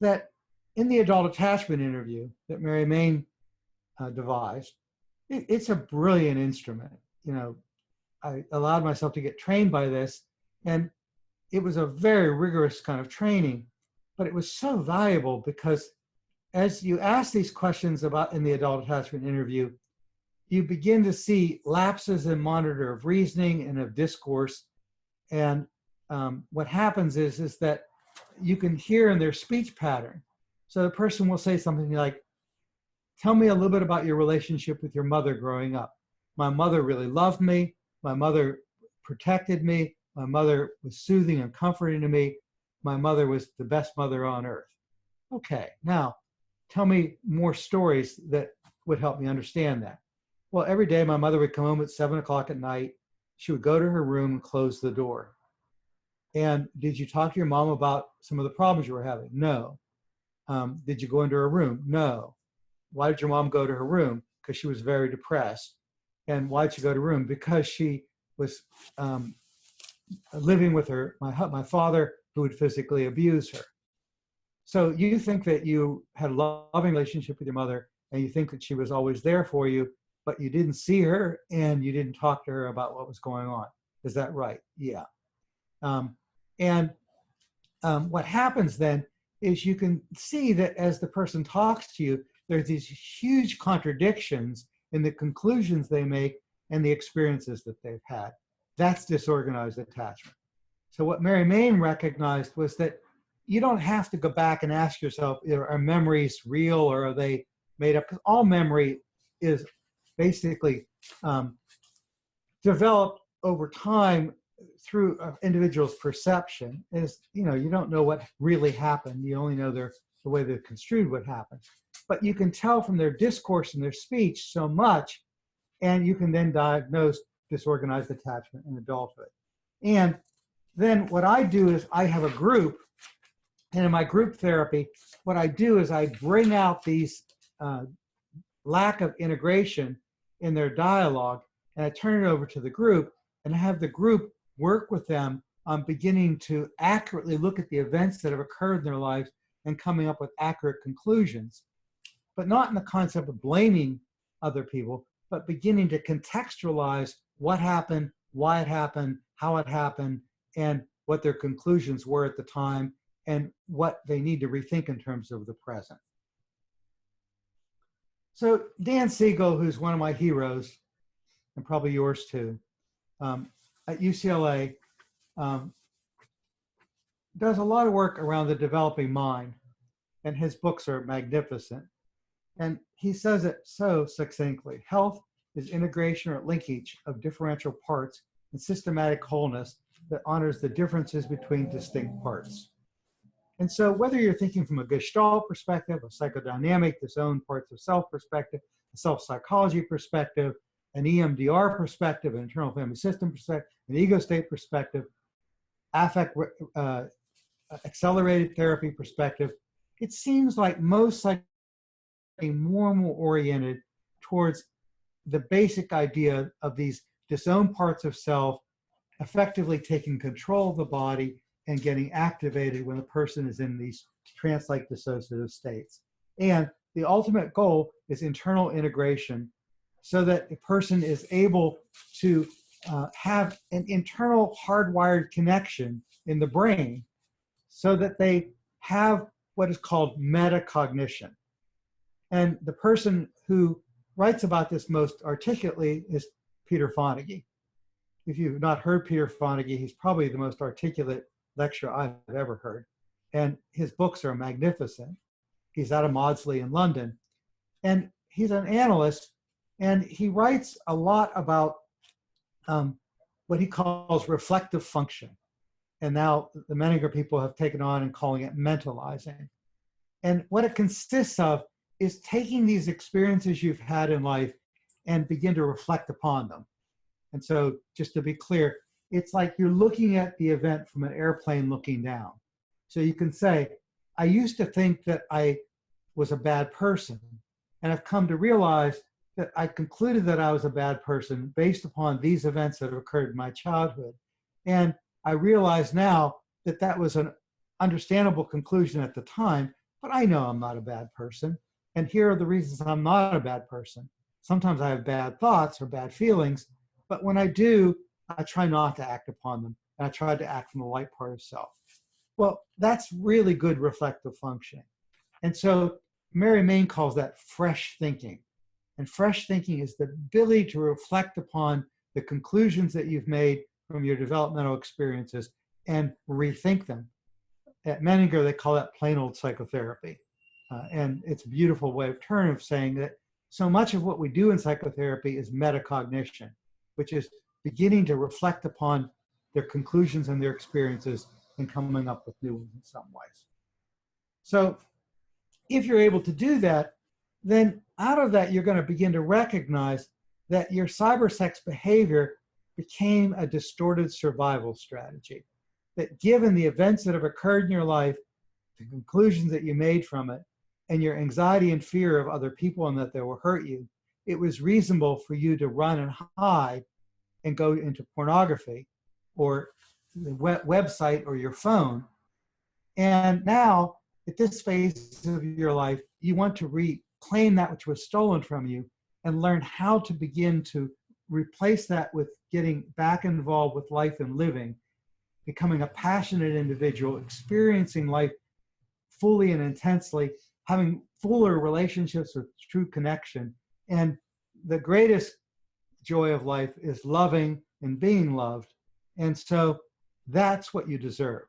that in the adult attachment interview that Mary Main devised, it's a brilliant instrument. I allowed myself to get trained by this, and it was a very rigorous kind of training, but it was so valuable because as you ask these questions about in the adult attachment interview, you begin to see lapses in monitor of reasoning and of discourse. And what happens is that you can hear in their speech pattern. So the person will say something like, tell me a little bit about your relationship with your mother growing up. My mother really loved me. My mother protected me. My mother was soothing and comforting to me. My mother was the best mother on earth. Okay, now tell me more stories that would help me understand that. Well, every day my mother would come home at 7 o'clock at night. She would go to her room and close the door. And did you talk to your mom about some of the problems you were having? No. Did you go into her room? No. Why did your mom go to her room? Because she was very depressed. And why did she go to her room? Because she was living with my father, who would physically abuse her. So you think that you had a loving relationship with your mother, and you think that she was always there for you, but you didn't see her and you didn't talk to her about what was going on. Is that right? Yeah. And what happens then is you can see that as the person talks to you, there's these huge contradictions in the conclusions they make and the experiences that they've had. That's disorganized attachment. So what Mary Main recognized was that you don't have to go back and ask yourself, are memories real or are they made up? Because all memory is basically developed over time through an individual's perception. Is, you don't know what really happened. You only know the way they're construed what happened. But you can tell from their discourse and their speech so much, and you can then diagnose disorganized attachment in adulthood. And then what I do is I have a group, and in my group therapy, what I do is I bring out these lack of integration in their dialogue, and I turn it over to the group and have the group work with them on beginning to accurately look at the events that have occurred in their lives and coming up with accurate conclusions, but not in the concept of blaming other people, but beginning to contextualize what happened, why it happened, how it happened, and what their conclusions were at the time, and what they need to rethink in terms of the present. So Dan Siegel, who's one of my heroes, and probably yours too, at UCLA, does a lot of work around the developing mind, and his books are magnificent. And he says it so succinctly: health is integration or linkage of differential parts and systematic wholeness that honors the differences between distinct parts. And so whether you're thinking from a Gestalt perspective, a psychodynamic, disowned parts of self perspective, a self-psychology perspective, an EMDR perspective, an internal family system perspective, an ego state perspective, affect accelerated therapy perspective, it seems like most psych are more and more oriented towards the basic idea of these disowned parts of self effectively taking control of the body and getting activated when a person is in these trance-like dissociative states. And the ultimate goal is internal integration so that a person is able to have an internal hardwired connection in the brain so that they have what is called metacognition. And the person who writes about this most articulately is Peter Fonagy. If you've not heard Peter Fonagy, he's probably the most articulate lecturer I've ever heard. And his books are magnificent. He's out of Maudsley in London. And he's an analyst, and he writes a lot about what he calls reflective function. And now the Menninger people have taken on and calling it mentalizing. And what it consists of is taking these experiences you've had in life and begin to reflect upon them. And so just to be clear, it's like you're looking at the event from an airplane looking down. So you can say, I used to think that I was a bad person, and I've come to realize that I concluded that I was a bad person based upon these events that have occurred in my childhood. And I realize now that that was an understandable conclusion at the time, but I know I'm not a bad person. And here are the reasons I'm not a bad person. Sometimes I have bad thoughts or bad feelings, but when I do, I try not to act upon them. And I try to act from the light part of self. Well, that's really good reflective functioning. And so Mary Main calls that fresh thinking. And fresh thinking is the ability to reflect upon the conclusions that you've made from your developmental experiences and rethink them. At Menninger, they call that plain old psychotherapy. And it's a beautiful way of saying that so much of what we do in psychotherapy is metacognition, which is beginning to reflect upon their conclusions and their experiences and coming up with new ones in some ways. So if you're able to do that, then out of that, you're going to begin to recognize that your cybersex behavior became a distorted survival strategy. That given the events that have occurred in your life, the conclusions that you made from it, and your anxiety and fear of other people and that they will hurt you, it was reasonable for you to run and hide and go into pornography or the website or your phone. And now at this phase of your life, you want to reclaim that which was stolen from you and learn how to begin to replace that with getting back involved with life and living, becoming a passionate individual, experiencing life fully and intensely, having fuller relationships with true connection. And the greatest joy of life is loving and being loved. And so that's what you deserve.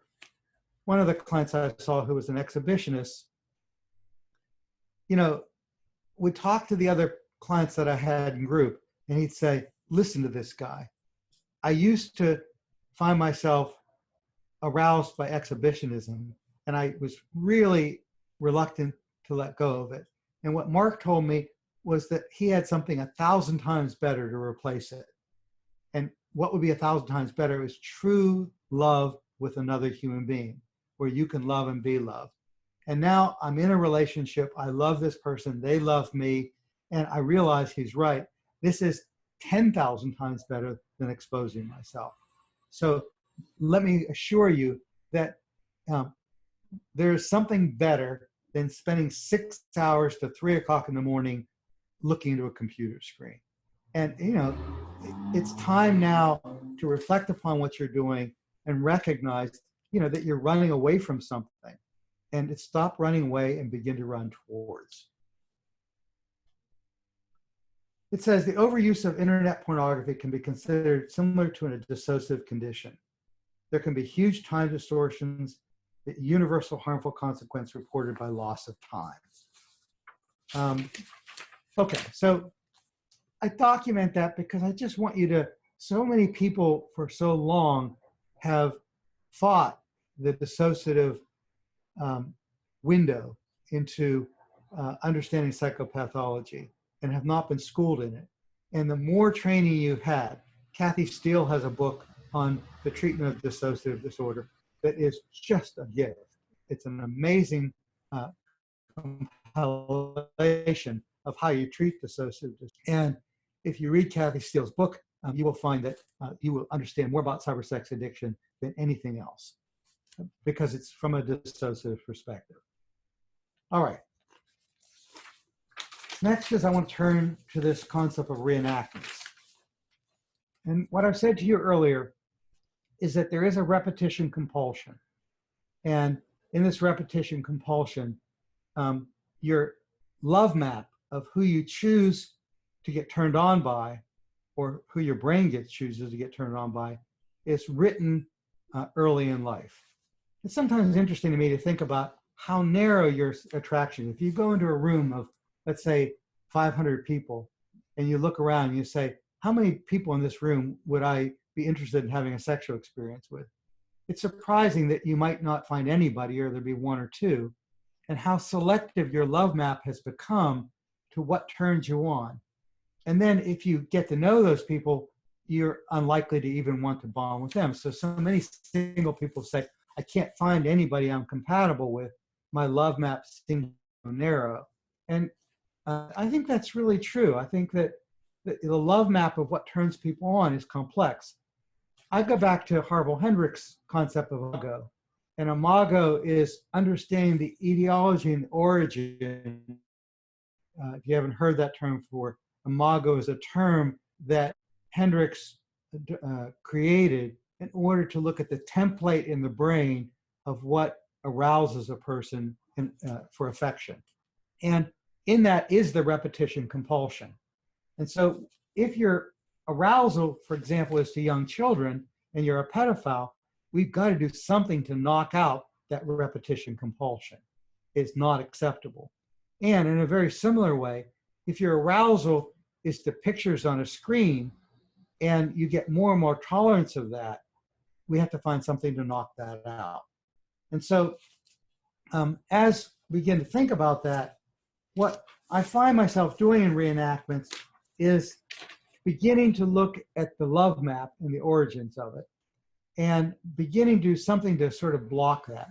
One of the clients I saw who was an exhibitionist, you know, would talk to the other clients that I had in group, and he'd say, listen to this guy. I used to find myself aroused by exhibitionism, and I was really reluctant to let go of it. And what Mark told me was that he had something 1,000 times better to replace it. And what would be 1,000 times better is true love with another human being, where you can love and be loved. And now I'm in a relationship. I love this person. They love me. And I realize he's right. This is 10,000 times better than exposing myself. So let me assure you that there's something better than spending 6 hours to 3 o'clock in the morning looking into a computer screen. And, you know, it's time now to reflect upon what you're doing and recognize, you know, that you're running away from something, and to stop running away and begin to run towards. It says the overuse of internet pornography can be considered similar to a dissociative condition. There can be huge time distortions, the universal harmful consequence reported by loss of time. Okay, so I document that because I just want you to, so many people for so long have fought the dissociative window into understanding psychopathology and have not been schooled in it. And the more training you've had, Kathy Steele has a book on the treatment of dissociative disorder that is just a gift. It's an amazing compilation of how you treat dissociative disorder. And if you read Kathy Steele's book, you will find that you will understand more about cybersex addiction than anything else, because it's from a dissociative perspective. All right. Next is I want to turn to this concept of reenactments. And what I said to you earlier is that there is a repetition compulsion. And in this repetition compulsion, your love map of who you choose to get turned on by, or who your brain chooses to get turned on by, is written early in life. It's sometimes interesting to me to think about how narrow your attraction. If you go into a room of, let's say, 500 people, and you look around and you say, how many people in this room would I be interested in having a sexual experience with? It's surprising that you might not find anybody, or there'd be one or two, and how selective your love map has become to what turns you on. And then if you get to know those people, you're unlikely to even want to bond with them. So many single people say, I can't find anybody I'm compatible with. My love map seems so narrow. And I think that's really true. I think that the love map of what turns people on is complex. I go back to Harville Hendricks' concept of imago. And imago is understanding the etiology and origin. If you haven't heard that term before, imago is a term that Hendricks created in order to look at the template in the brain of what arouses a person for affection. And in that is the repetition compulsion. And so if your arousal, for example, is to young children and you're a pedophile, we've got to do something to knock out that repetition compulsion. It's not acceptable. And in a very similar way, if your arousal is to pictures on a screen and you get more and more tolerance of that, we have to find something to knock that out. And so as we begin to think about that, what I find myself doing in reenactments is beginning to look at the love map and the origins of it, and beginning to do something to sort of block that.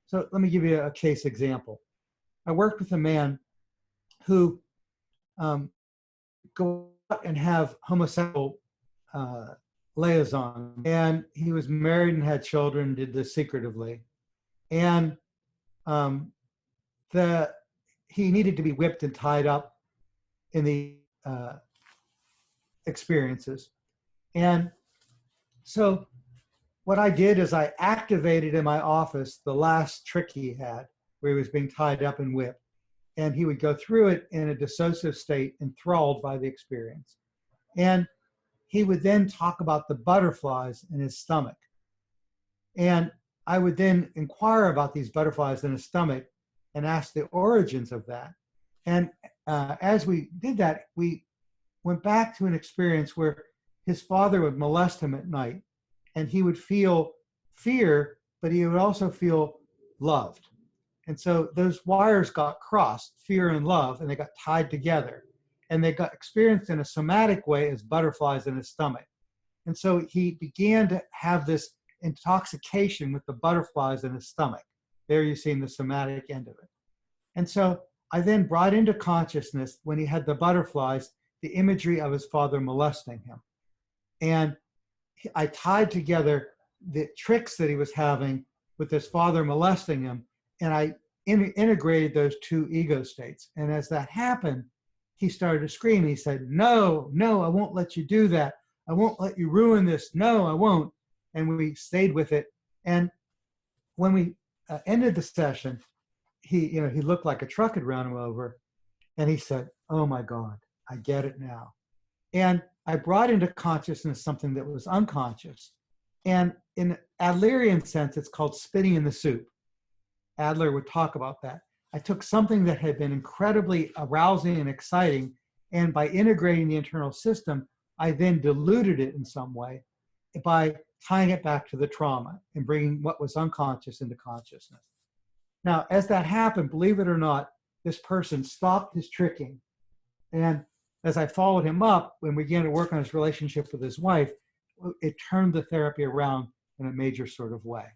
So let me give you a case example. I worked with a man who go out and have homosexual liaison, and he was married and had children, did this secretively. And he needed to be whipped and tied up in the experiences. And so what I did is I activated in my office the last trick he had, where he was being tied up and whipped. And he would go through it in a dissociative state, enthralled by the experience. And he would then talk about the butterflies in his stomach. And I would then inquire about these butterflies in his stomach and ask the origins of that. And as we did that, we went back to an experience where his father would molest him at night, and he would feel fear, but he would also feel loved. And so those wires got crossed, fear and love, and they got tied together. And they got experienced in a somatic way as butterflies in his stomach. And so he began to have this intoxication with the butterflies in his stomach. There you're seeing the somatic end of it. And so I then brought into consciousness, when he had the butterflies, the imagery of his father molesting him. And I tied together the tricks that he was having with his father molesting him, and I integrated those two ego states. And as that happened, he started to scream. He said, "No, no, I won't let you do that. I won't let you ruin this. No, I won't." And we stayed with it. And when we ended the session, he looked like a truck had run him over. And he said, "Oh my God, I get it now." And I brought into consciousness something that was unconscious. And in Adlerian sense, it's called spitting in the soup. Adler would talk about that. I took something that had been incredibly arousing and exciting, and by integrating the internal system, I then diluted it in some way by tying it back to the trauma and bringing what was unconscious into consciousness. Now, as that happened, believe it or not, this person stopped his tricking. And as I followed him up, when we began to work on his relationship with his wife, it turned the therapy around in a major sort of way.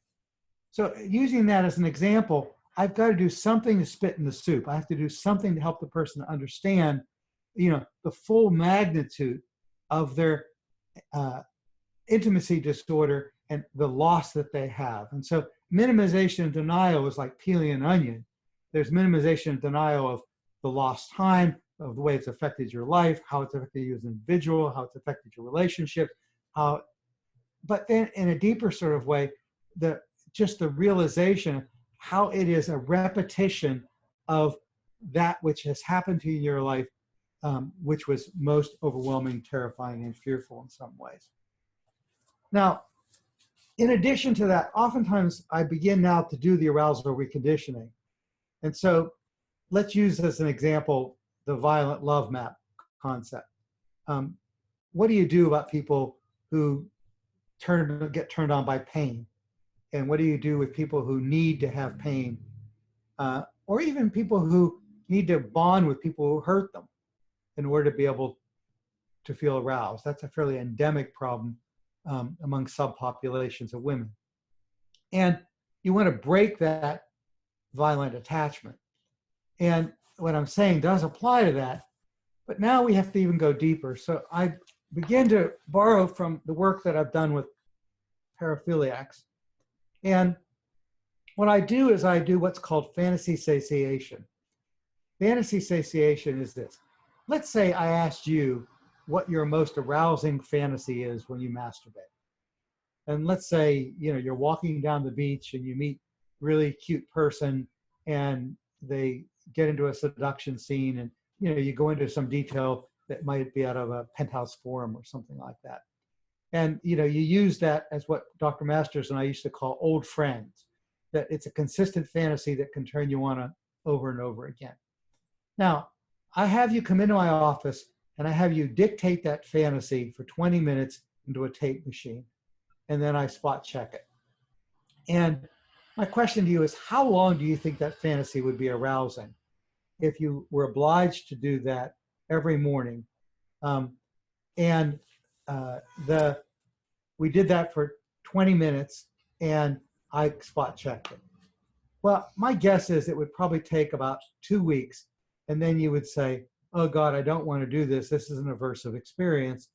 So using that as an example, I've got to do something to spit in the soup. I have to do something to help the person understand, the full magnitude of their intimacy disorder and the loss that they have. And so minimization and denial is like peeling an onion. There's minimization and denial of the lost time, of the way it's affected your life, how it's affected you as an individual, how it's affected your relationship, but then in a deeper sort of way, just the realization how it is a repetition of that which has happened to you in your life, which was most overwhelming, terrifying, and fearful in some ways. Now, in addition to that, oftentimes I begin now to do the arousal reconditioning. And so let's use as an example the violent love map concept. What do you do about people who get turned on by pain? And what do you do with people who need to have pain? Or even people who need to bond with people who hurt them in order to be able to feel aroused. That's a fairly endemic problem among subpopulations of women. And you want to break that violent attachment. And what I'm saying does apply to that, but now we have to even go deeper. So I begin to borrow from the work that I've done with paraphiliacs. And what I do is I do what's called fantasy satiation. Fantasy satiation is this. Let's say I asked you what your most arousing fantasy is when you masturbate. And let's say, you're walking down the beach and you meet a really cute person and they get into a seduction scene and, you go into some detail that might be out of a Penthouse Forum or something like that. And, you use that as what Dr. Masters and I used to call old friends, that it's a consistent fantasy that can turn you on over and over again. Now, I have you come into my office and I have you dictate that fantasy for 20 minutes into a tape machine, and then I spot check it. And my question to you is, how long do you think that fantasy would be arousing if you were obliged to do that every morning? We did that for 20 minutes and I spot checked it. Well, my guess is it would probably take about 2 weeks, and then you would say, "Oh God, I don't want to do this. This is an aversive experience."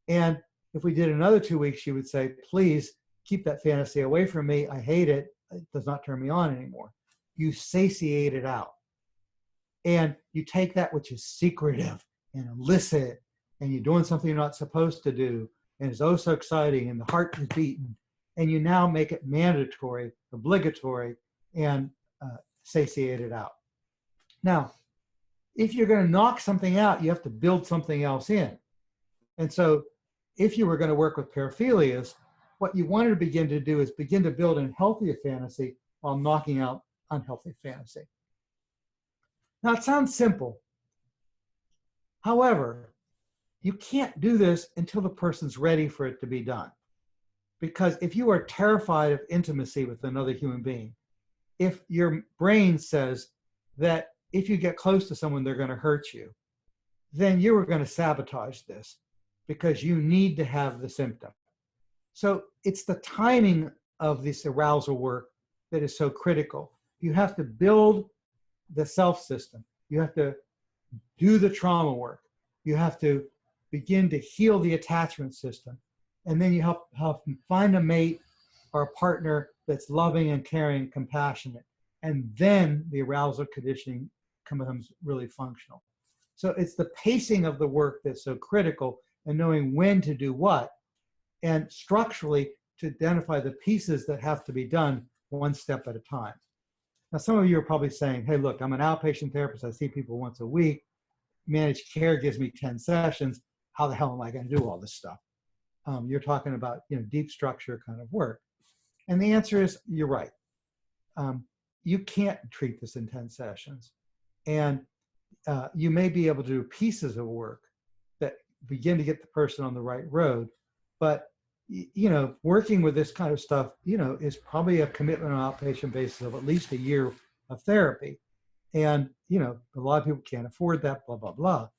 And if we did another 2 weeks, you would say, "Please keep that fantasy away from me. I hate it. It does not turn me on anymore." You satiate it out. and you take that which is secretive and illicit, and you're doing something you're not supposed to do, and it's oh so exciting, and the heart is beating, and you now make it mandatory, obligatory, and satiate it out. Now, if you're going to knock something out, you have to build something else in. And so if you were going to work with paraphilias, what you wanted to begin to do is begin to build in healthy fantasy while knocking out unhealthy fantasy. Now, it sounds simple. However, you can't do this until the person's ready for it to be done. Because if you are terrified of intimacy with another human being, if your brain says that if you get close to someone, they're going to hurt you, then you are going to sabotage this because you need to have the symptom. So it's the timing of this arousal work that is so critical. You have to build the self system. You have to do the trauma work. You have to begin to heal the attachment system. And then you help them find a mate or a partner that's loving and caring and compassionate. And then the arousal conditioning becomes really functional. So it's the pacing of the work that's so critical, and knowing when to do what, and structurally to identify the pieces that have to be done one step at a time. Now, some of you are probably saying, hey, look, I'm an outpatient therapist. I see people once a week. Managed care gives me 10 sessions. How the hell am I going to do all this stuff? You're talking about, deep structure kind of work. And the answer is, you're right. You can't treat this in 10 sessions. And you may be able to do pieces of work that begin to get the person on the right road. But, working with this kind of stuff, is probably a commitment on an outpatient basis of at least a year of therapy. And, a lot of people can't afford that, blah, blah, blah.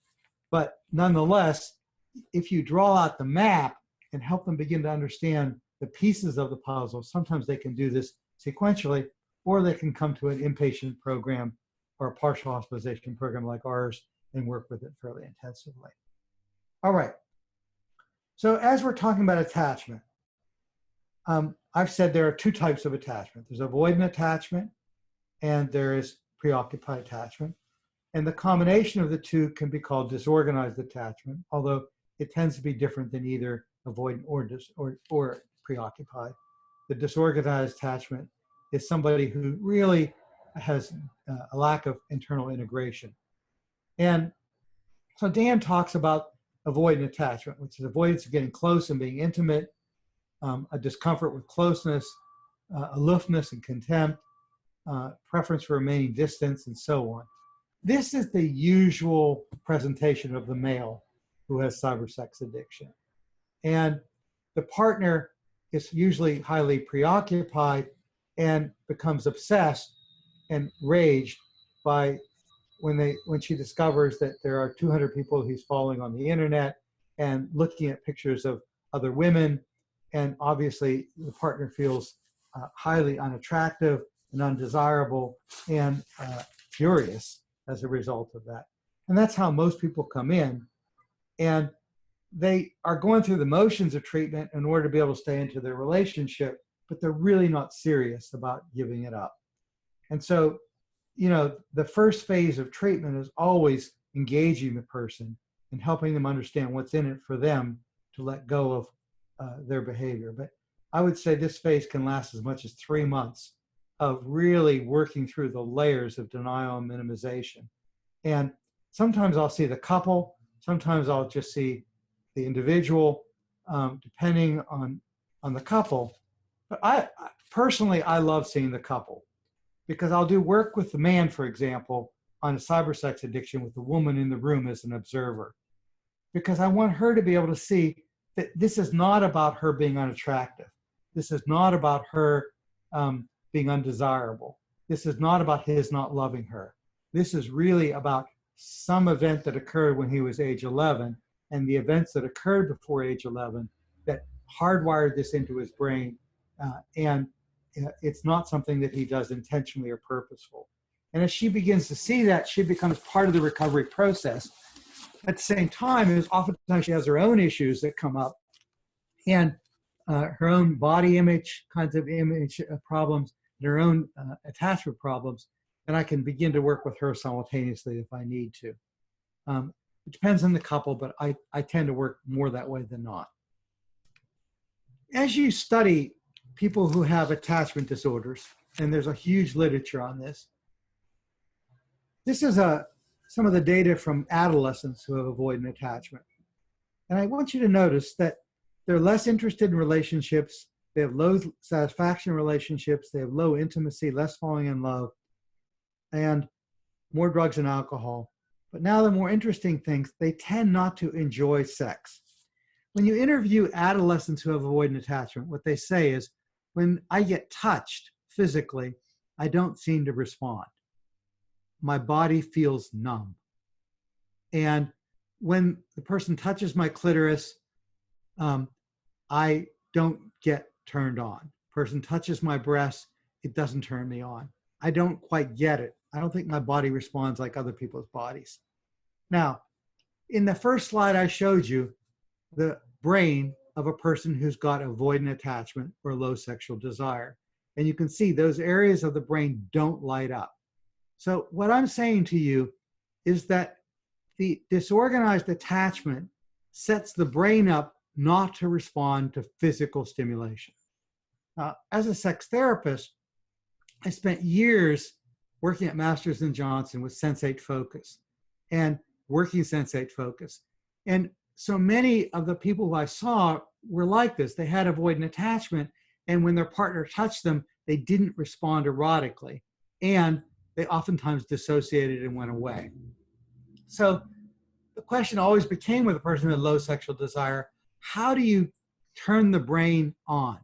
But nonetheless, if you draw out the map and help them begin to understand the pieces of the puzzle, sometimes they can do this sequentially, or they can come to an inpatient program or a partial hospitalization program like ours and work with it fairly intensively. All right. So as we're talking about attachment, I've said there are two types of attachment. There's avoidant attachment and there is preoccupied attachment. And the combination of the two can be called disorganized attachment, although it tends to be different than either avoidant or preoccupied. The disorganized attachment is somebody who really has a lack of internal integration. And so Dan talks about avoidant attachment, which is avoidance of getting close and being intimate, a discomfort with closeness, aloofness and contempt, preference for remaining distance, and so on. This is the usual presentation of the male who has cybersex addiction. And the partner is usually highly preoccupied and becomes obsessed and raged by when she discovers that there are 200 people he's following on the internet and looking at pictures of other women. And obviously the partner feels highly unattractive and undesirable and furious as a result of that. And that's how most people come in. And they are going through the motions of treatment in order to be able to stay into their relationship, but they're really not serious about giving it up. And so, the first phase of treatment is always engaging the person and helping them understand what's in it for them to let go of their behavior. But I would say this phase can last as much as 3 months of really working through the layers of denial and minimization. And sometimes I'll see the couple, sometimes I'll just see the individual, depending on the couple. But I personally love seeing the couple, because I'll do work with the man, for example, on a cybersex addiction with the woman in the room as an observer, because I want her to be able to see that this is not about her being unattractive. This is not about her being undesirable. This is not about his not loving her. This is really about some event that occurred when he was age 11 and the events that occurred before age 11 that hardwired this into his brain, and it's not something that he does intentionally or purposeful. And as she begins to see that, she becomes part of the recovery process. At the same time, is oftentimes she has her own issues that come up, and her own body image kinds of image problems, and her own attachment problems and I can begin to work with her simultaneously if I need to. It depends on the couple, but I tend to work more that way than not. As you study people who have attachment disorders, and there's a huge literature on this, this is some of the data from adolescents who have avoidant attachment. And I want you to notice that they're less interested in relationships, they have low satisfaction relationships, they have low intimacy, less falling in love, and more drugs and alcohol. But now the more interesting things, they tend not to enjoy sex. When you interview adolescents who have avoidant attachment, what they say is, when I get touched physically, I don't seem to respond. My body feels numb. And when the person touches my clitoris, I don't get turned on. Person touches my breast, it doesn't turn me on. I don't quite get it. I don't think my body responds like other people's bodies. Now, in the first slide I showed you, the brain of a person who's got avoidant attachment or low sexual desire. And you can see those areas of the brain don't light up. So what I'm saying to you is that the disorganized attachment sets the brain up not to respond to physical stimulation. As a sex therapist, I spent years working at Masters and Johnson with sensate focus and working sensate focus. And so many of the people who I saw were like this. They had avoidant attachment, and when their partner touched them, they didn't respond erotically, and they oftentimes dissociated and went away. So the question always became with a person with low sexual desire, how do you turn the brain on?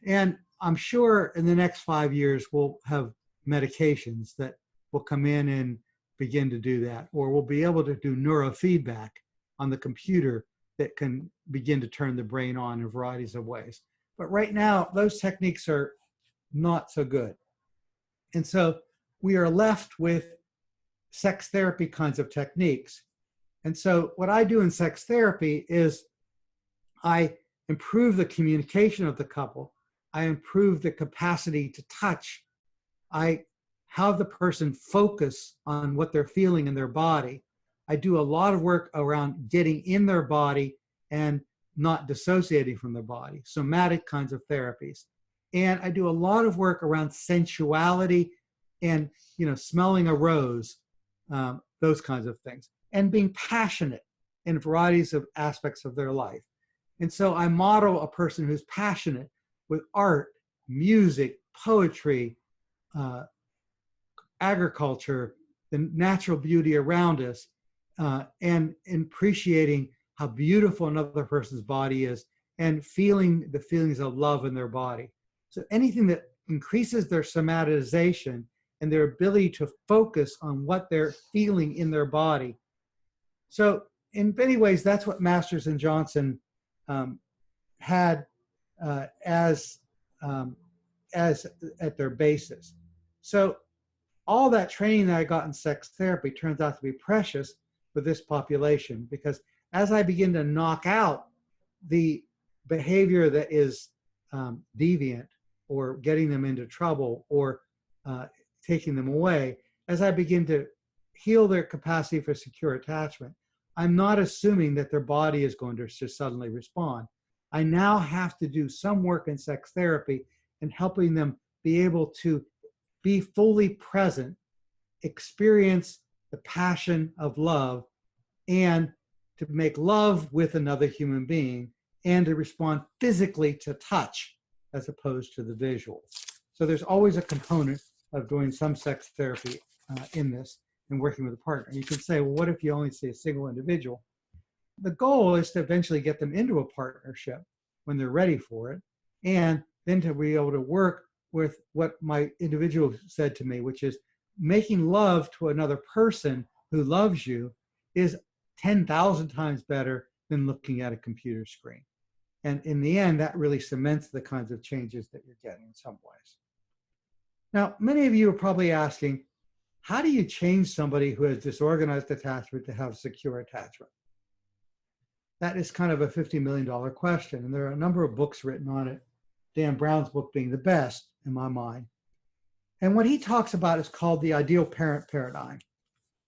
And I'm sure in the next 5 years, we'll have medications that will come in and begin to do that, or we'll be able to do neurofeedback on the computer that can begin to turn the brain on in varieties of ways. But right now, those techniques are not so good. And so we are left with sex therapy kinds of techniques. And so what I do in sex therapy is I improve the communication of the couple. I improve the capacity to touch. I have the person focus on what they're feeling in their body. I do a lot of work around getting in their body and not dissociating from their body, somatic kinds of therapies. And I do a lot of work around sensuality and, smelling a rose, those kinds of things, and being passionate in varieties of aspects of their life. And so I model a person who's passionate with art, music, poetry, agriculture, the natural beauty around us, and appreciating how beautiful another person's body is and feeling the feelings of love in their body. So anything that increases their somatization and their ability to focus on what they're feeling in their body. So in many ways, that's what Masters and Johnson had as at their basis. So all that training that I got in sex therapy turns out to be precious for this population, because as I begin to knock out the behavior that is deviant or getting them into trouble or taking them away, as I begin to heal their capacity for secure attachment, I'm not assuming that their body is going to just suddenly respond. I now have to do some work in sex therapy and helping them be able to be fully present, experience the passion of love, and to make love with another human being, and to respond physically to touch as opposed to the visual. So there's always a component of doing some sex therapy in this and working with a partner. You can say, well, what if you only see a single individual? The goal is to eventually get them into a partnership when they're ready for it, and then to be able to work with what my individual said to me, which is making love to another person who loves you is 10,000 times better than looking at a computer screen. And in the end, that really cements the kinds of changes that you're getting in some ways. Now, many of you are probably asking, how do you change somebody who has disorganized attachment to have secure attachment? That is kind of a $50 million question, and there are a number of books written on it, Dan Brown's book being the best in my mind. And what he talks about is called the ideal parent paradigm.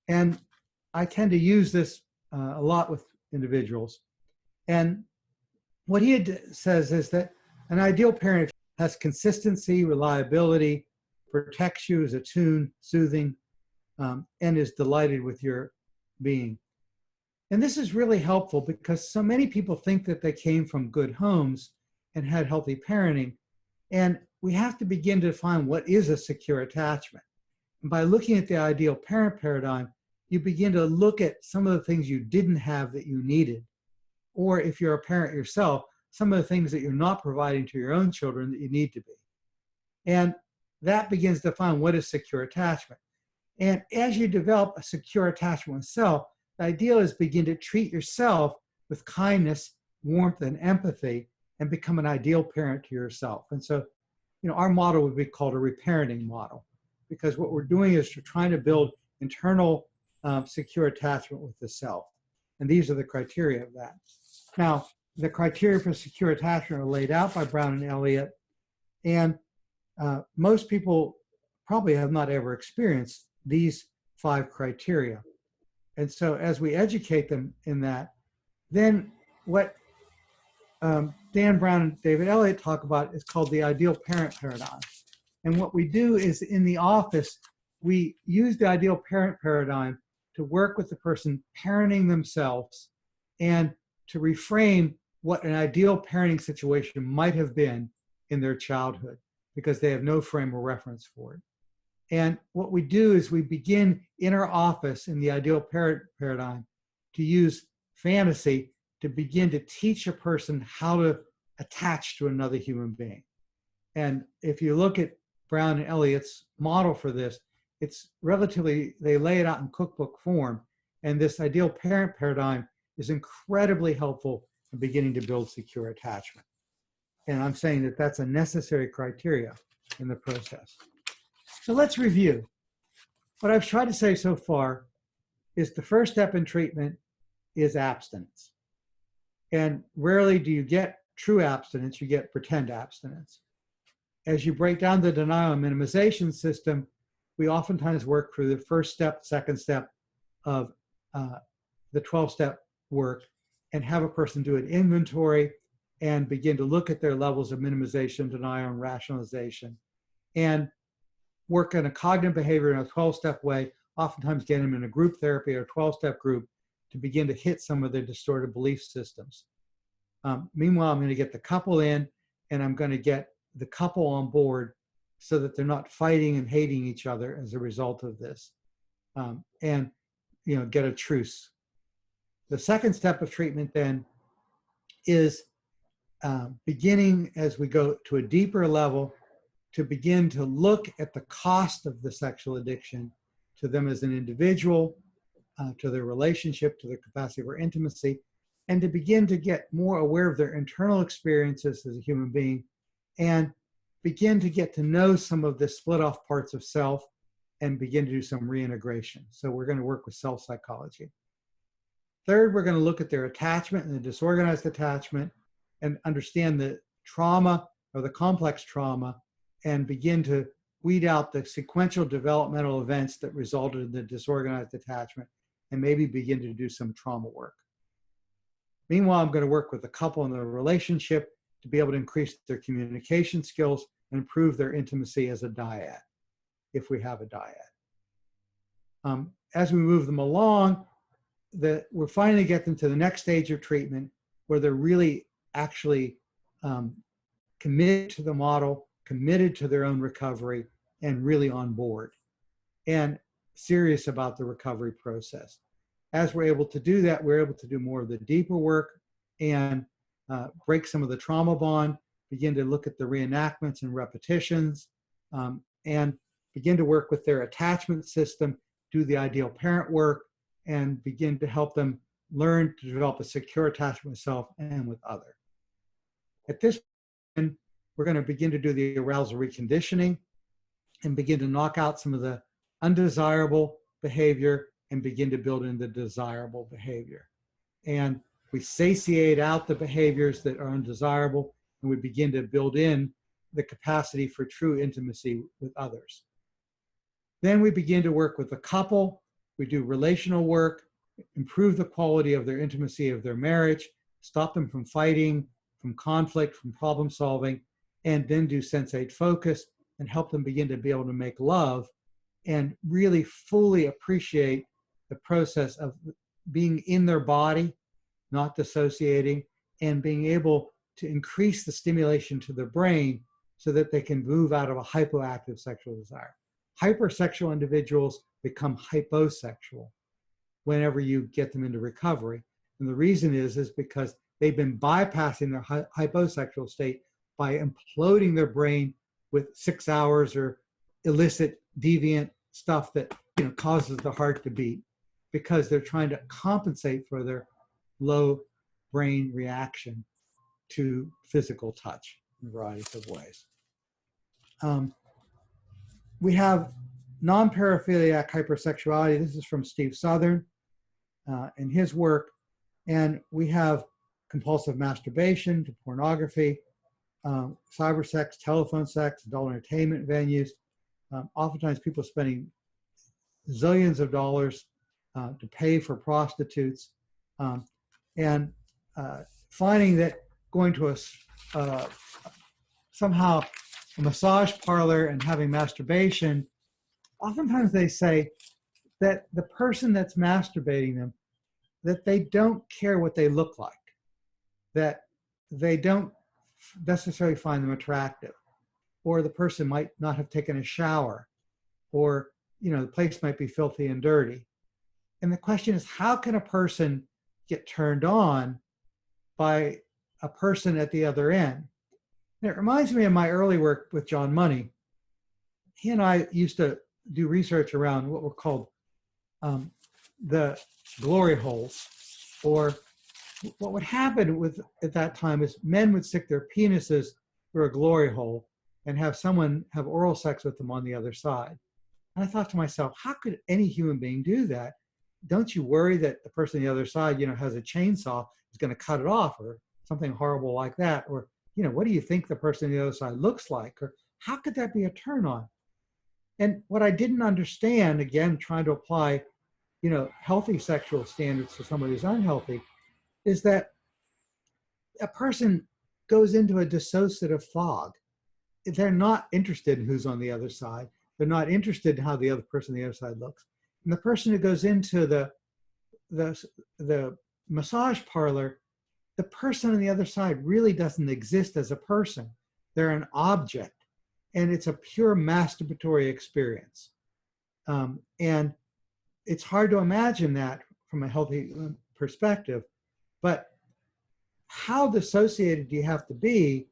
And I tend to use this a lot with individuals. And what he says is that an ideal parent has consistency, reliability, protects you, is attuned, soothing, and is delighted with your being. And this is really helpful because so many people think that they came from good homes and had healthy parenting. And we have to begin to define what is a secure attachment. And by looking at the ideal parent paradigm, you begin to look at some of the things you didn't have that you needed. Or if you're a parent yourself, some of the things that you're not providing to your own children that you need to be. And that begins to define what is secure attachment. And as you develop a secure attachment with self, the ideal is begin to treat yourself with kindness, warmth, and empathy, and become an ideal parent to yourself. And so, our model would be called a reparenting model, because what we're doing is we're trying to build internal secure attachment with the self. And these are the criteria of that. Now, the criteria for secure attachment are laid out by Brown and Elliott, and most people probably have not ever experienced these 5 criteria. And so as we educate them in that, then what Dan Brown and David Elliott talk about is called the ideal parent paradigm. And what we do is in the office, we use the ideal parent paradigm to work with the person parenting themselves and to reframe what an ideal parenting situation might have been in their childhood, because they have no frame of reference for it. And what we do is we begin in our office in the ideal parent paradigm to use fantasy to begin to teach a person how to attach to another human being. And if you look at Brown and Elliott's model for this, it's relatively, they lay it out in cookbook form. And this ideal parent paradigm is incredibly helpful in beginning to build secure attachment. And I'm saying that that's a necessary criteria in the process. So let's review. What I've tried to say so far is the first step in treatment is abstinence. And rarely do you get true abstinence, you get pretend abstinence. As you break down the denial and minimization system, we oftentimes work through the first step, second step of the 12-step work and have a person do an inventory and begin to look at their levels of minimization, denial, and rationalization, and work in a cognitive behavior in a 12-step way, oftentimes get them in a group therapy or a 12-step group to begin to hit some of their distorted belief systems. Meanwhile, I'm going to get the couple in, and I'm going to get the couple on board so that they're not fighting and hating each other as a result of this, and get a truce. The second step of treatment then is beginning, as we go to a deeper level, to begin to look at the cost of the sexual addiction to them as an individual, to their relationship, to their capacity for intimacy, and to begin to get more aware of their internal experiences as a human being and begin to get to know some of the split off parts of self and begin to do some reintegration. So we're going to work with self-psychology. Third, we're going to look at their attachment and the disorganized attachment and understand the trauma or the complex trauma and begin to weed out the sequential developmental events that resulted in the disorganized attachment and maybe begin to do some trauma work. Meanwhile, I'm going to work with the couple in their relationship to be able to increase their communication skills and improve their intimacy as a dyad, if we have a dyad. As we move them along, we're finally get them to the next stage of treatment where they're really actually committed to the model, committed to their own recovery, and really on board and serious about the recovery process. As we're able to do that, we're able to do more of the deeper work and break some of the trauma bond, begin to look at the reenactments and repetitions, and begin to work with their attachment system, do the ideal parent work, and begin to help them learn to develop a secure attachment with self and with other. At this point, we're going to begin to do the arousal reconditioning and begin to knock out some of the undesirable behavior and begin to build in the desirable behavior. And we satiate out the behaviors that are undesirable, and we begin to build in the capacity for true intimacy with others. Then we begin to work with the couple. We do relational work, improve the quality of their intimacy of their marriage, stop them from fighting, from conflict, from problem solving, and then do sensate focus and help them begin to be able to make love and really fully appreciate the process of being in their body, not dissociating, and being able to increase the stimulation to their brain so that they can move out of a hypoactive sexual desire. Hypersexual individuals become hyposexual whenever you get them into recovery. And the reason is because they've been bypassing their hyposexual state by imploding their brain with 6 hours or illicit, deviant stuff that causes the heart to beat, because they're trying to compensate for their low brain reaction to physical touch in varieties of ways. We have non-paraphiliac hypersexuality. This is from Steve Southern in his work. And we have compulsive masturbation to pornography, cybersex, telephone sex, adult entertainment venues. Oftentimes people spending zillions of dollars to pay for prostitutes, and finding that going to somehow a massage parlor and having masturbation, oftentimes they say that the person that's masturbating them, that they don't care what they look like, that they don't necessarily find them attractive, or the person might not have taken a shower, or the place might be filthy and dirty. And the question is, how can a person get turned on by a person at the other end? And it reminds me of my early work with John Money. He and I used to do research around what were called the glory holes, or what would happen at that time is men would stick their penises through a glory hole and have someone have oral sex with them on the other side. And I thought to myself, how could any human being do that? Don't you worry that the person on the other side, has a chainsaw, is going to cut it off, or something horrible like that? Or, what do you think the person on the other side looks like? Or how could that be a turn on? And what I didn't understand, again, trying to apply, healthy sexual standards to somebody who's unhealthy, is that a person goes into a dissociative fog. They're not interested in who's on the other side. They're not interested in how the other person on the other side looks. And the person who goes into the massage parlor, the person on the other side really doesn't exist as a person. They're an object, and it's a pure masturbatory experience. And it's hard to imagine that from a healthy perspective, but how dissociated do you have to be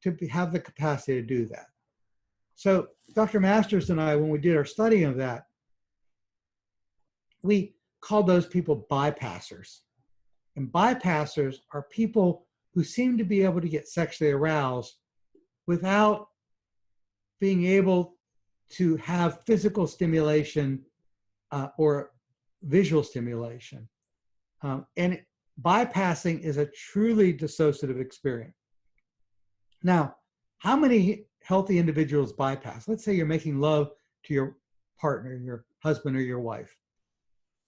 to have the capacity to do that? So Dr. Masters and I, when we did our study of that, we called those people bypassers. And bypassers are people who seem to be able to get sexually aroused without being able to have physical stimulation or visual stimulation. And bypassing is a truly dissociative experience. Now, how many healthy individuals bypass? Let's say you're making love to your partner, your husband or your wife,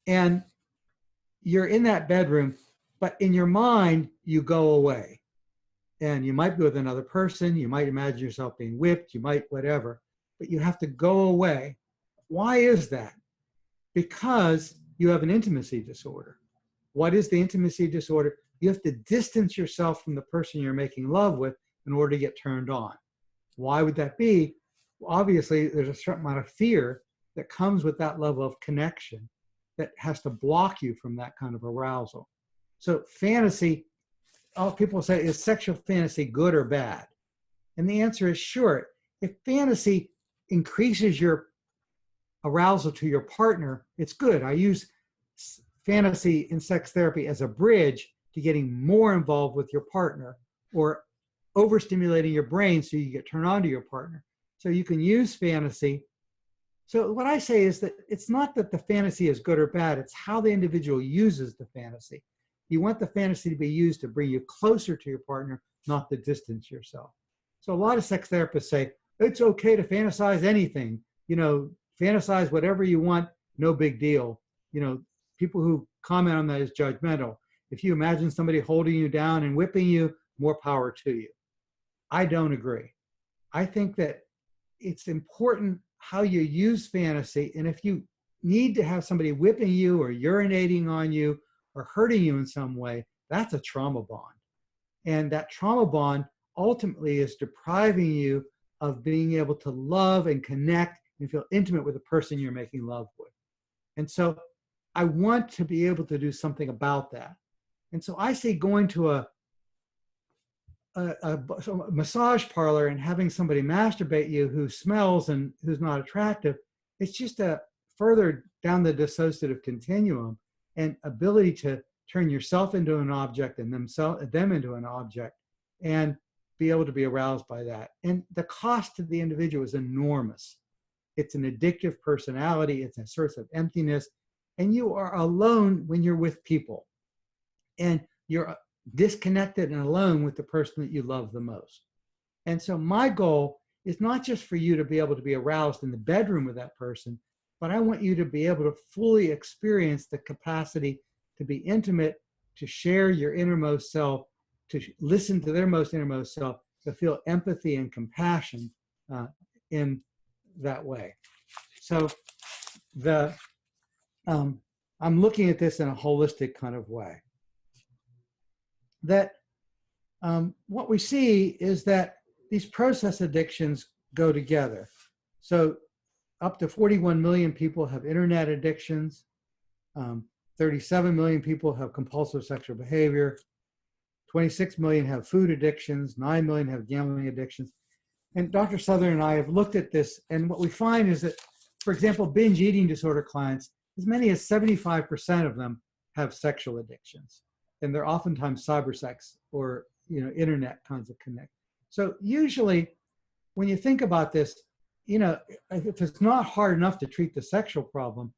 and you're in that bedroom, but in your mind, you go away. And you might be with another person, you might imagine yourself being whipped, you might whatever, but you have to go away. Why is that? Because you have an intimacy disorder. What is the intimacy disorder? You have to distance yourself from the person you're making love with in order to get turned on. Why would that be? Well, obviously, there's a certain amount of fear that comes with that level of connection that has to block you from that kind of arousal. So fantasy, all people say, is sexual fantasy good or bad? And the answer is sure. If fantasy increases your arousal to your partner, it's good. I use fantasy in sex therapy as a bridge to getting more involved with your partner, or overstimulating your brain so you get turned on to your partner. So you can use fantasy. So what I say is that it's not that the fantasy is good or bad, it's how the individual uses the fantasy. You want the fantasy to be used to bring you closer to your partner, not to distance yourself. So a lot of sex therapists say, it's okay to fantasize anything, fantasize whatever you want, no big deal. You know, people who comment on that is judgmental. If you imagine somebody holding you down and whipping you, more power to you. I don't agree. I think that it's important how you use fantasy. And if you need to have somebody whipping you or urinating on you or hurting you in some way, that's a trauma bond. And that trauma bond ultimately is depriving you of being able to love and connect and feel intimate with the person you're making love with. And so I want to be able to do something about that. And so I say going to a massage parlor and having somebody masturbate you who smells and who's not attractive, it's just a further down the dissociative continuum, and ability to turn yourself into an object and them into an object and be able to be aroused by that. And the cost to the individual is enormous. It's an addictive personality. It's a source of emptiness. And you are alone when you're with people. And you're disconnected and alone with the person that you love the most. And so my goal is not just for you to be able to be aroused in the bedroom with that person, but I want you to be able to fully experience the capacity to be intimate, to share your innermost self, to listen to their most innermost self, to feel empathy and compassion in that way. So I'm looking at this in a holistic kind of way. That what we see is that these process addictions go together. So up to 41 million people have internet addictions. 37 million people have compulsive sexual behavior. 26 million have food addictions. 9 million have gambling addictions. And Dr. Southern and I have looked at this, and what we find is that, for example, binge eating disorder clients, as many as 75% of them have sexual addictions. And they're oftentimes cybersex or, you know, internet kinds of connect. So usually when you think about this, you know, if it's not hard enough to treat the sexual problem,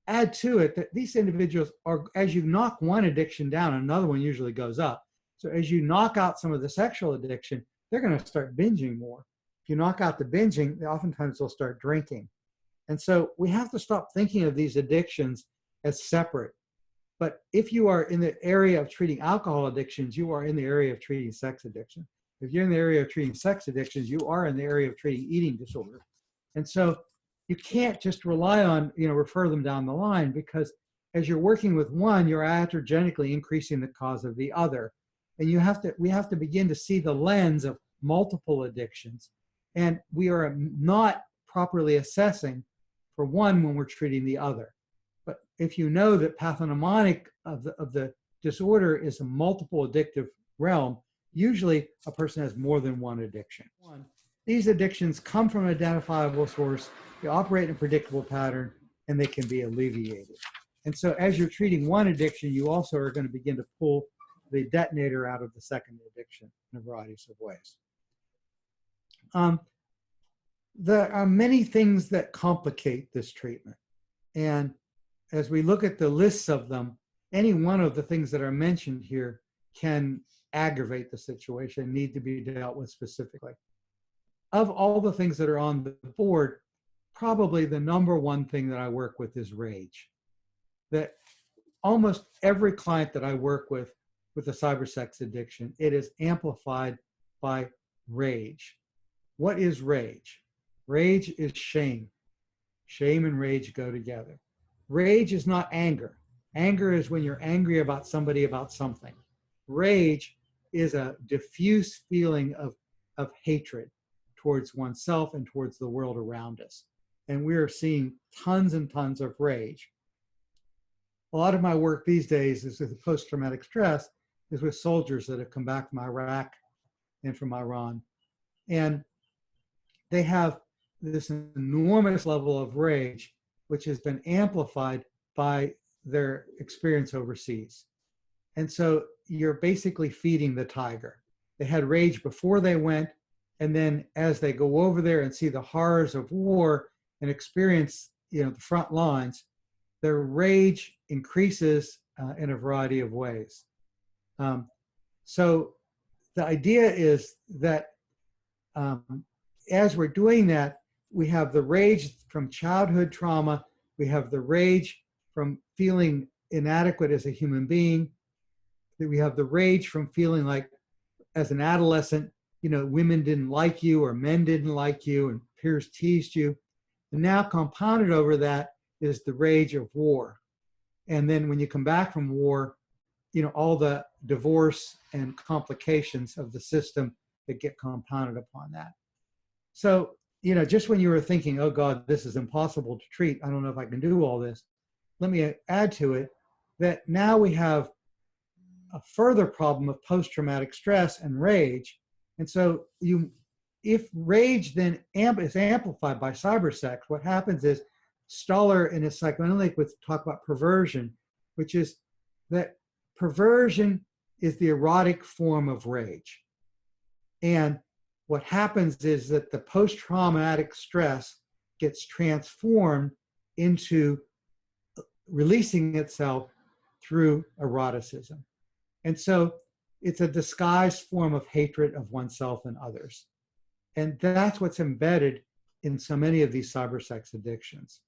add to it that these individuals are, as you knock one addiction down, another one usually goes up. So as you knock out some of the sexual addiction, they're going to start binging more. If you knock out the binging, oftentimes they'll start drinking. And so we have to stop thinking of these addictions as separate. But if you are in the area of treating alcohol addictions, you are in the area of treating sex addiction. If you're in the area of treating sex addictions, you are in the area of treating eating disorder. And so you can't just rely on, you know, refer them down the line, because as you're working with one, you're iatrogenically increasing the cause of the other. And we have to begin to see the lens of multiple addictions. And we are not properly assessing for one when we're treating the other. But if you know that pathognomonic of the disorder is a multiple addictive realm, usually a person has more than one addiction. These addictions come from an identifiable source, they operate in a predictable pattern, and they can be alleviated. And so as you're treating one addiction, you also are going to begin to pull the detonator out of the second addiction in a variety of ways. There are many things that complicate this treatment. And as we look at the lists of them, any one of the things that are mentioned here can aggravate the situation, need to be dealt with specifically. Of all the things that are on the board, probably the number one thing that I work with is rage. That almost every client that I work with a cybersex addiction, it is amplified by rage. What is rage? Rage is shame. Shame and rage go together. Rage is not anger. Anger is when you're angry about somebody, about something. Rage is a diffuse feeling of hatred towards oneself and towards the world around us. And we are seeing tons and tons of rage. A lot of my work these days is with post-traumatic stress, is with soldiers that have come back from Iraq and from Iran. And they have this enormous level of rage, which has been amplified by their experience overseas. And so you're basically feeding the tiger. They had rage before they went, and then as they go over there and see the horrors of war and experience, you know, the front lines, their rage increases in a variety of ways. So the idea is that as we're doing that, we have the rage from childhood trauma. We have the rage from feeling inadequate as a human being. We have the rage from feeling like as an adolescent, women didn't like you or men didn't like you and peers teased you. And now compounded over that is the rage of war. And then when you come back from war, all the divorce and complications of the system that get compounded upon that. So, just when you were thinking, oh God, this is impossible to treat, I don't know if I can do all this, let me add to it that now we have a further problem of post-traumatic stress and rage. And so if rage then is amplified by cybersex, what happens is Stoller in his psychoanalytic would talk about perversion, which is that perversion is the erotic form of rage. And what happens is that the post-traumatic stress gets transformed into releasing itself through eroticism. And so it's a disguised form of hatred of oneself and others. And that's what's embedded in so many of these cybersex addictions.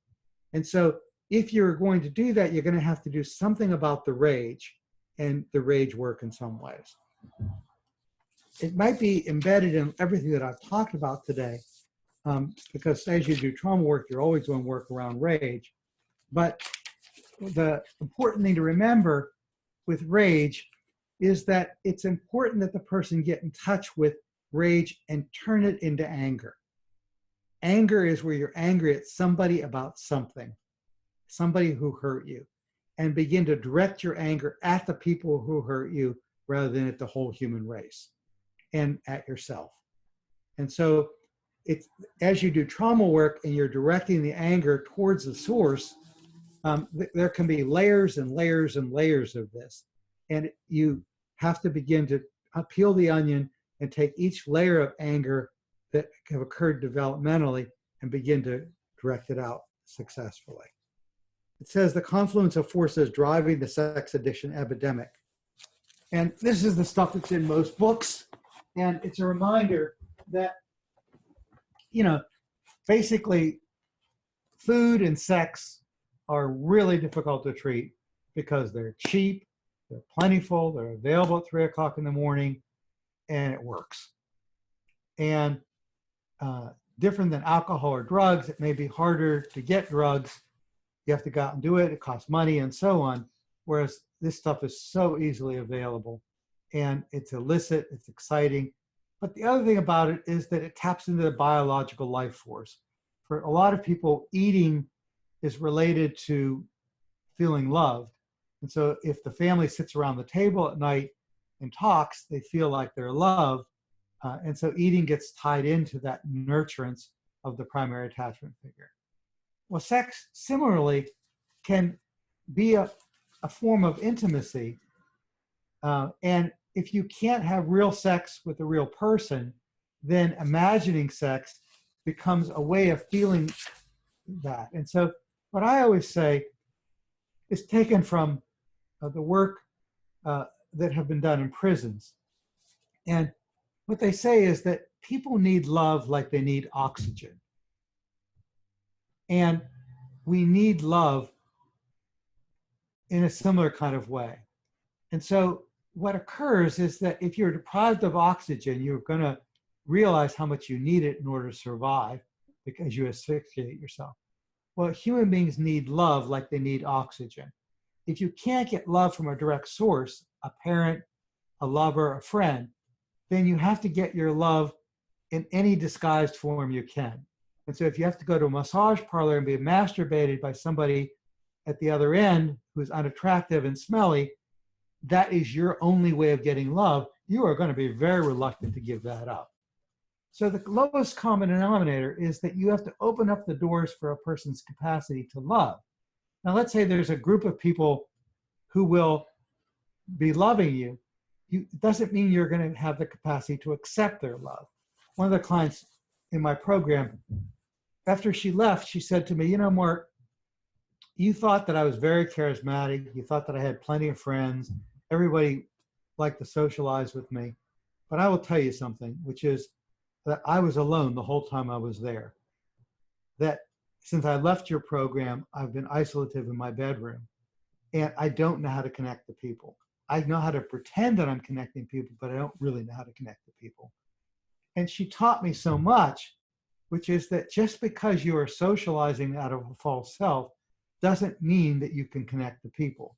And so if you're going to do that, you're going to have to do something about the rage and the rage work in some ways. It might be embedded in everything that I've talked about today, because as you do trauma work, you're always doing work around rage. But the important thing to remember with rage is that it's important that the person get in touch with rage and turn it into anger. Anger is where you're angry at somebody about something, somebody who hurt you, and begin to direct your anger at the people who hurt you rather than at the whole human race and at yourself. And so it's, as you do trauma work and you're directing the anger towards the source, there can be layers and layers and layers of this. And you have to begin to peel the onion and take each layer of anger that have occurred developmentally and begin to direct it out successfully. It says the confluence of forces driving the sex addiction epidemic. And this is the stuff that's in most books. And it's a reminder that, basically food and sex are really difficult to treat because they're cheap, they're plentiful, they're available at 3 o'clock in the morning, and it works. And different than alcohol or drugs, it may be harder to get drugs. You have to go out and do it. It costs money and so on. Whereas this stuff is so easily available and it's illicit, it's exciting. But the other thing about it is that it taps into the biological life force. For a lot of people, eating is related to feeling loved. And so if the family sits around the table at night and talks, they feel like they're loved. And so eating gets tied into that nurturance of the primary attachment figure. Well, sex similarly can be a form of intimacy. And if you can't have real sex with a real person, then imagining sex becomes a way of feeling that. And so what I always say is taken from the work that have been done in prisons. And what they say is that people need love like they need oxygen. And we need love in a similar kind of way. And so what occurs is that if you're deprived of oxygen, you're going to realize how much you need it in order to survive because you asphyxiate yourself. Well, human beings need love like they need oxygen. If you can't get love from a direct source, a parent, a lover, a friend, then you have to get your love in any disguised form you can. And so if you have to go to a massage parlor and be masturbated by somebody at the other end who's unattractive and smelly, that is your only way of getting love. You are going to be very reluctant to give that up. So the lowest common denominator is that you have to open up the doors for a person's capacity to love. Now, let's say there's a group of people who will be loving you. It doesn't mean you're going to have the capacity to accept their love. One of the clients in my program, after she left, she said to me, Mark, you thought that I was very charismatic. You thought that I had plenty of friends. Everybody liked to socialize with me. But I will tell you something, which is that I was alone the whole time I was there. that since I left your program, I've been isolative in my bedroom and I don't know how to connect to people. I know how to pretend that I'm connecting people, but I don't really know how to connect to people. And she taught me so much, which is that just because you are socializing out of a false self doesn't mean that you can connect to people.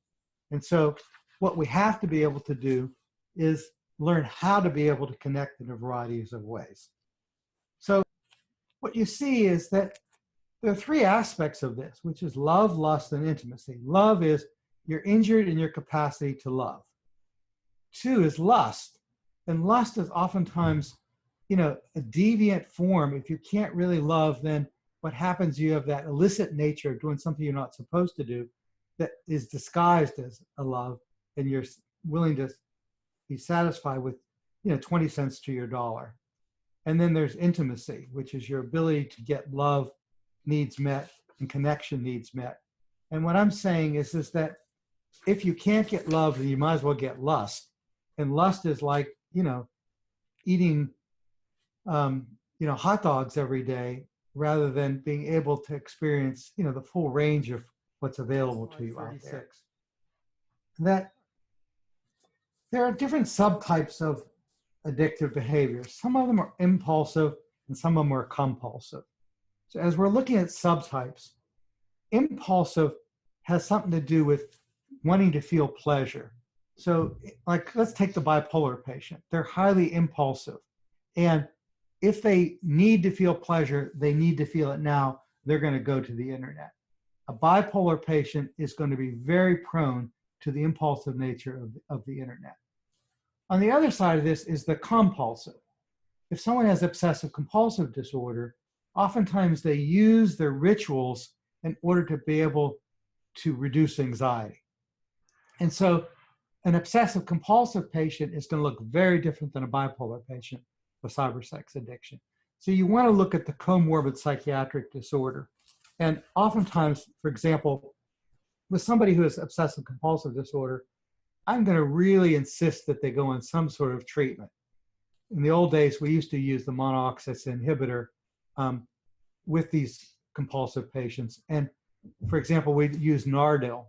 And so what we have to be able to do is learn how to be able to connect in a variety of ways. So what you see is that there are three aspects of this, which is love, lust, and intimacy. Love is you're injured in your capacity to love. Two is lust. And lust is oftentimes, a deviant form. If you can't really love, then what happens, you have that illicit nature of doing something you're not supposed to do that is disguised as a love, and you're willing to be satisfied with, 20 cents to your dollar. And then there's intimacy, which is your ability to get love needs met and connection needs met. And what I'm saying is that if you can't get love, then you might as well get lust. And lust is like, eating, hot dogs every day rather than being able to experience, the full range of what's available to you out there. That there are different subtypes of addictive behaviors. Some of them are impulsive and some of them are compulsive. So as we're looking at subtypes, impulsive has something to do with wanting to feel pleasure. So let's take the bipolar patient. They're highly impulsive. And if they need to feel pleasure, they need to feel it now, they're going to go to the internet. A bipolar patient is going to be very prone to the impulsive nature of the internet. On the other side of this is the compulsive. If someone has obsessive compulsive disorder, oftentimes they use their rituals in order to be able to reduce anxiety. And so an obsessive compulsive patient is going to look very different than a bipolar patient with cybersex addiction. So you want to look at the comorbid psychiatric disorder. And oftentimes, for example, with somebody who has obsessive compulsive disorder, I'm going to really insist that they go on some sort of treatment. In the old days, we used to use the monoxidase inhibitor with these compulsive patients. And for example, we'd use Nardil.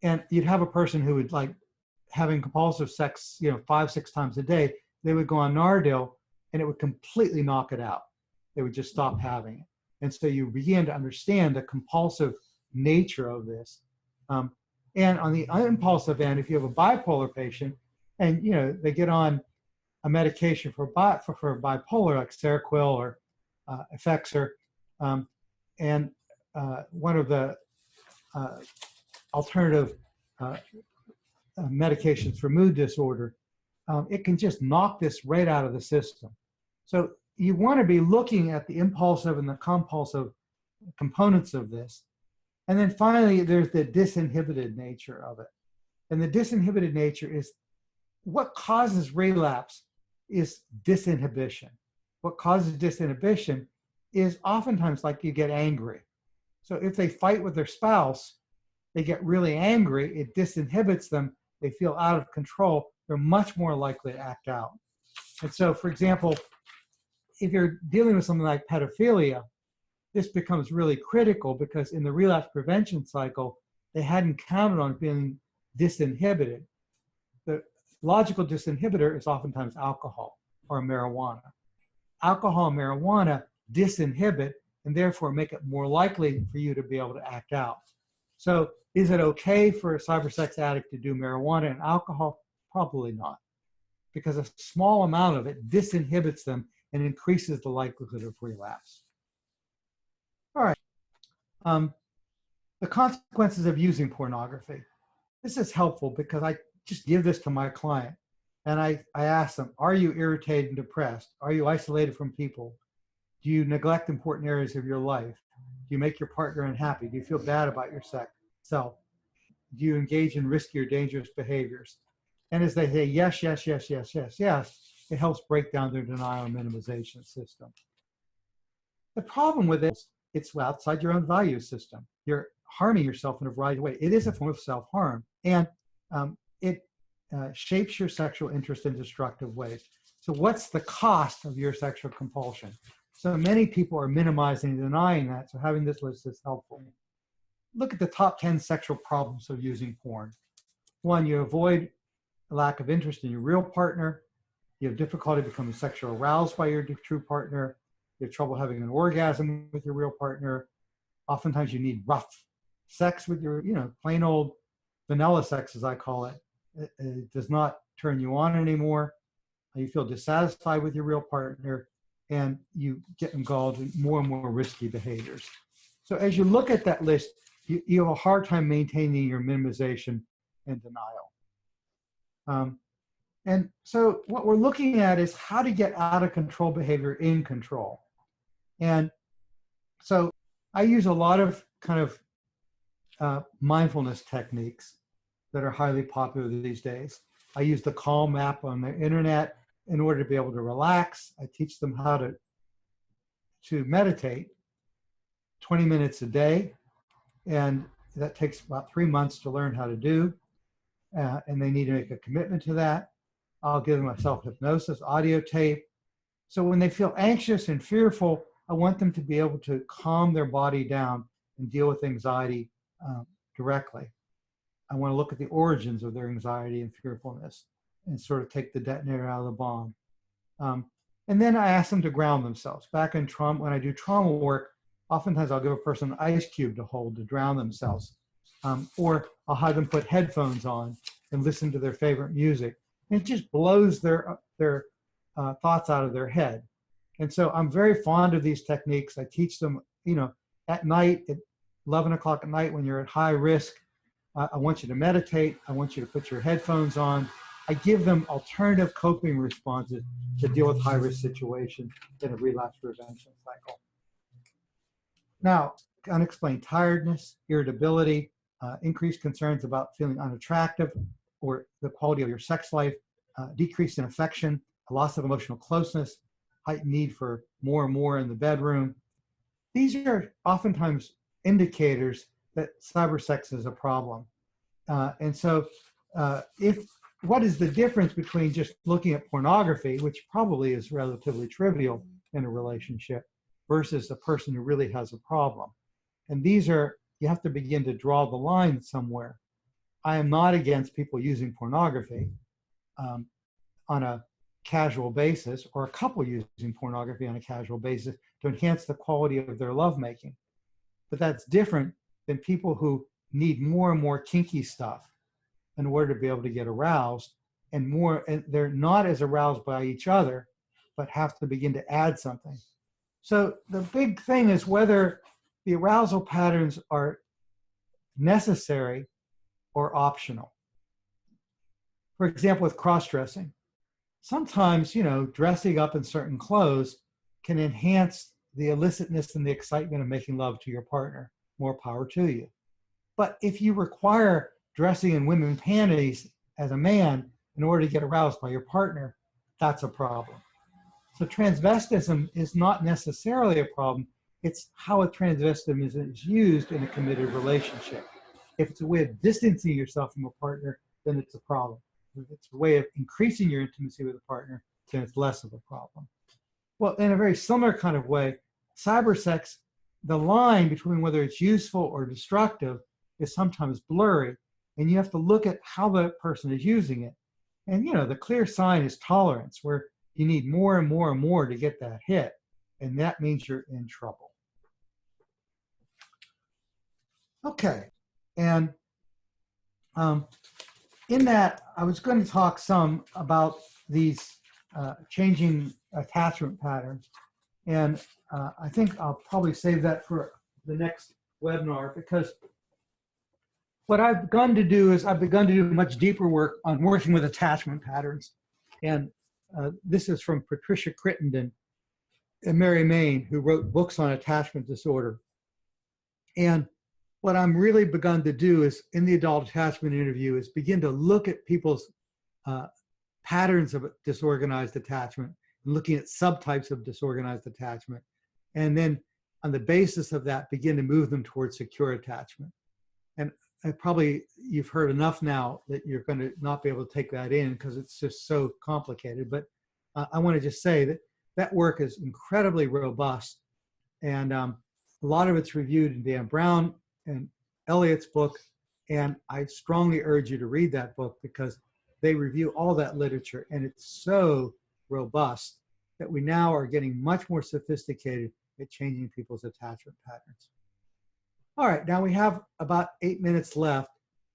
And you'd have a person who would like having compulsive sex, 5-6 times a day. They would go on Nardil and it would completely knock it out. They would just stop having it. And so you begin to understand the compulsive nature of this. And on the impulsive end, if you have a bipolar patient and, they get on a medication for bipolar like Seroquel or Effexor, and one of the alternative medications for mood disorder, it can just knock this right out of the system. So you want to be looking at the impulsive and the compulsive components of this. And then finally, there's the disinhibited nature of it. And the disinhibited nature is what causes relapse is disinhibition. What causes disinhibition is oftentimes like you get angry. So if they fight with their spouse, they get really angry, it disinhibits them, they feel out of control, they're much more likely to act out. And so, for example, if you're dealing with something like pedophilia, this becomes really critical because in the relapse prevention cycle, they hadn't counted on being disinhibited. The logical disinhibitor is oftentimes alcohol or marijuana. Alcohol and marijuana disinhibit and therefore make it more likely for you to be able to act out. So is it okay for a cybersex addict to do marijuana and alcohol? Probably not, because a small amount of it disinhibits them and increases the likelihood of relapse. All right. The consequences of using pornography. This is helpful because I just give this to my client and I ask them, are you irritated and depressed? Are you isolated from people? Do you neglect important areas of your life? Do you make your partner unhappy? Do you feel bad about yourself? Do you engage in risky or dangerous behaviors? And as they say, yes, yes, yes, yes, yes, yes, it helps break down their denial and minimization system. The problem with it is it's outside your own value system. You're harming yourself in a variety of ways. It is a form of self-harm, and it shapes your sexual interest in destructive ways. So what's the cost of your sexual compulsion? So many people are minimizing and denying that. So having this list is helpful. Look at the top 10 sexual problems of using porn. 1, you avoid a lack of interest in your real partner. You have difficulty becoming sexually aroused by your true partner. You have trouble having an orgasm with your real partner. Oftentimes you need rough sex with your, plain old vanilla sex, as I call it. It does not turn you on anymore. You feel dissatisfied with your real partner, and you get involved in more and more risky behaviors. So as you look at that list, you have a hard time maintaining your minimization and denial. And so what we're looking at is how to get out of control behavior in control. And so I use a lot of kind of mindfulness techniques that are highly popular these days. I use the Calm app on the internet in order to be able to relax. I teach them how to meditate 20 minutes a day. And that takes about 3 months to learn how to do. And they need to make a commitment to that. I'll give them a self-hypnosis audio tape. So when they feel anxious and fearful, I want them to be able to calm their body down and deal with anxiety directly. I want to look at the origins of their anxiety and fearfulness and sort of take the detonator out of the bomb. And then I ask them to ground themselves. Back in trauma, when I do trauma work, oftentimes I'll give a person an ice cube to hold to drown themselves. Or I'll have them put headphones on and listen to their favorite music. And it just blows their thoughts out of their head. And so I'm very fond of these techniques. I teach them, at night, at 11 o'clock at night when you're at high risk, I want you to meditate. I want you to put your headphones on. I give them alternative coping responses to deal with high-risk situations in a relapse prevention cycle. Now, unexplained tiredness, irritability, increased concerns about feeling unattractive or the quality of your sex life, decrease in affection, a loss of emotional closeness, heightened need for more and more in the bedroom. These are oftentimes indicators that cybersex is a problem. And so what is the difference between just looking at pornography, which probably is relatively trivial in a relationship, versus a person who really has a problem? And you have to begin to draw the line somewhere. I am not against people using pornography on a casual basis, or a couple using pornography on a casual basis to enhance the quality of their lovemaking. But that's different than people who need more and more kinky stuff in order to be able to get aroused, and they're not as aroused by each other, but have to begin to add something. So the big thing is whether the arousal patterns are necessary or optional. For example, with cross-dressing, sometimes, dressing up in certain clothes can enhance the illicitness and the excitement of making love to your partner. More power to you. But if you require dressing in women's panties as a man in order to get aroused by your partner, that's a problem. So transvestism is not necessarily a problem. It's how a transvestism is used in a committed relationship. If it's a way of distancing yourself from a partner, then it's a problem. If it's a way of increasing your intimacy with a partner, then it's less of a problem. Well, in a very similar kind of way, cybersex, the line between whether it's useful or destructive is sometimes blurry, and you have to look at how the person is using it. And the clear sign is tolerance, where you need more and more and more to get that hit, and that means you're in trouble. Okay, and in that, I was going to talk some about these changing attachment patterns, and I think I'll probably save that for the next webinar, because what I've begun to do is I've begun to do much deeper work on working with attachment patterns. And this is from Patricia Crittenden and Mary Main, who wrote books on attachment disorder. And what I'm really begun to do is, in the adult attachment interview, is begin to look at people's patterns of disorganized attachment, and looking at subtypes of disorganized attachment. And then on the basis of that, begin to move them towards secure attachment. And probably you've heard enough now that you're going to not be able to take that in because it's just so complicated. But I want to just say that work is incredibly robust. And a lot of it's reviewed in Dan Brown and Elliott's book. And I strongly urge you to read that book because they review all that literature, and it's so robust that we now are getting much more sophisticated at changing people's attachment patterns. All right, now we have about 8 minutes left.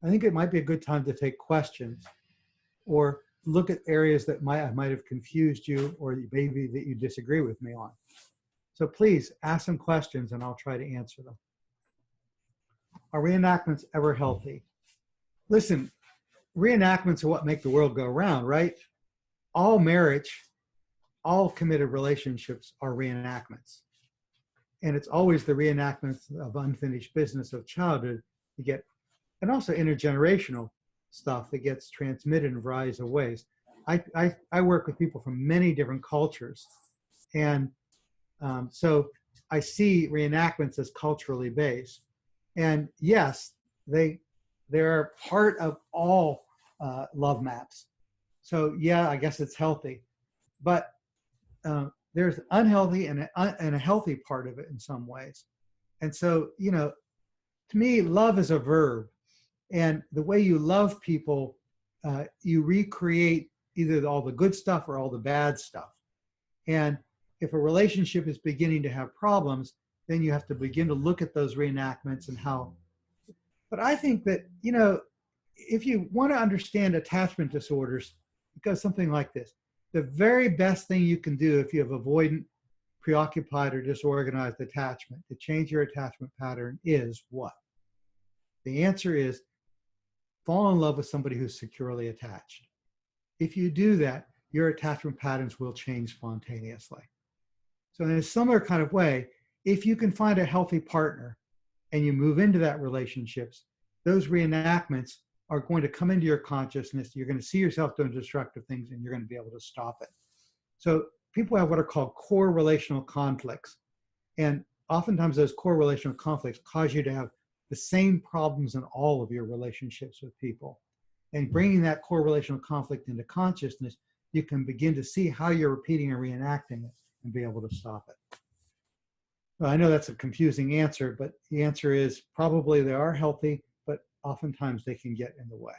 I think it might be a good time to take questions or look at areas that might have confused you or maybe that you disagree with me on. So please ask some questions and I'll try to answer them. Are reenactments ever healthy? Listen, reenactments are what make the world go round, right? All marriage, all committed relationships are reenactments. And it's always the reenactments of unfinished business of childhood to get, and also intergenerational stuff that gets transmitted in a variety of ways. I work with people from many different cultures. And so I see reenactments as culturally based. And yes, they're part of all love maps. So yeah, I guess it's healthy. But there's unhealthy and a healthy part of it in some ways. And so, you know, to me, love is a verb. And the way you love people, you recreate either all the good stuff or all the bad stuff. And if a relationship is beginning to have problems, then you have to begin to look at those reenactments and how. But I think that, you know, if you want to understand attachment disorders, it goes something like this. The very best thing you can do if you have avoidant, preoccupied, or disorganized attachment to change your attachment pattern is what? The answer is fall in love with somebody who's securely attached. If you do that, your attachment patterns will change spontaneously. So in a similar kind of way, if you can find a healthy partner and you move into that relationships, those reenactments are going to come into your consciousness. You're going to see yourself doing destructive things and you're going to be able to stop it. So people have what are called core relational conflicts. And oftentimes those core relational conflicts cause you to have the same problems in all of your relationships with people. And bringing that core relational conflict into consciousness, you can begin to see how you're repeating and reenacting it and be able to stop it. Well, I know that's a confusing answer, but the answer is probably they are healthy, but oftentimes they can get in the way.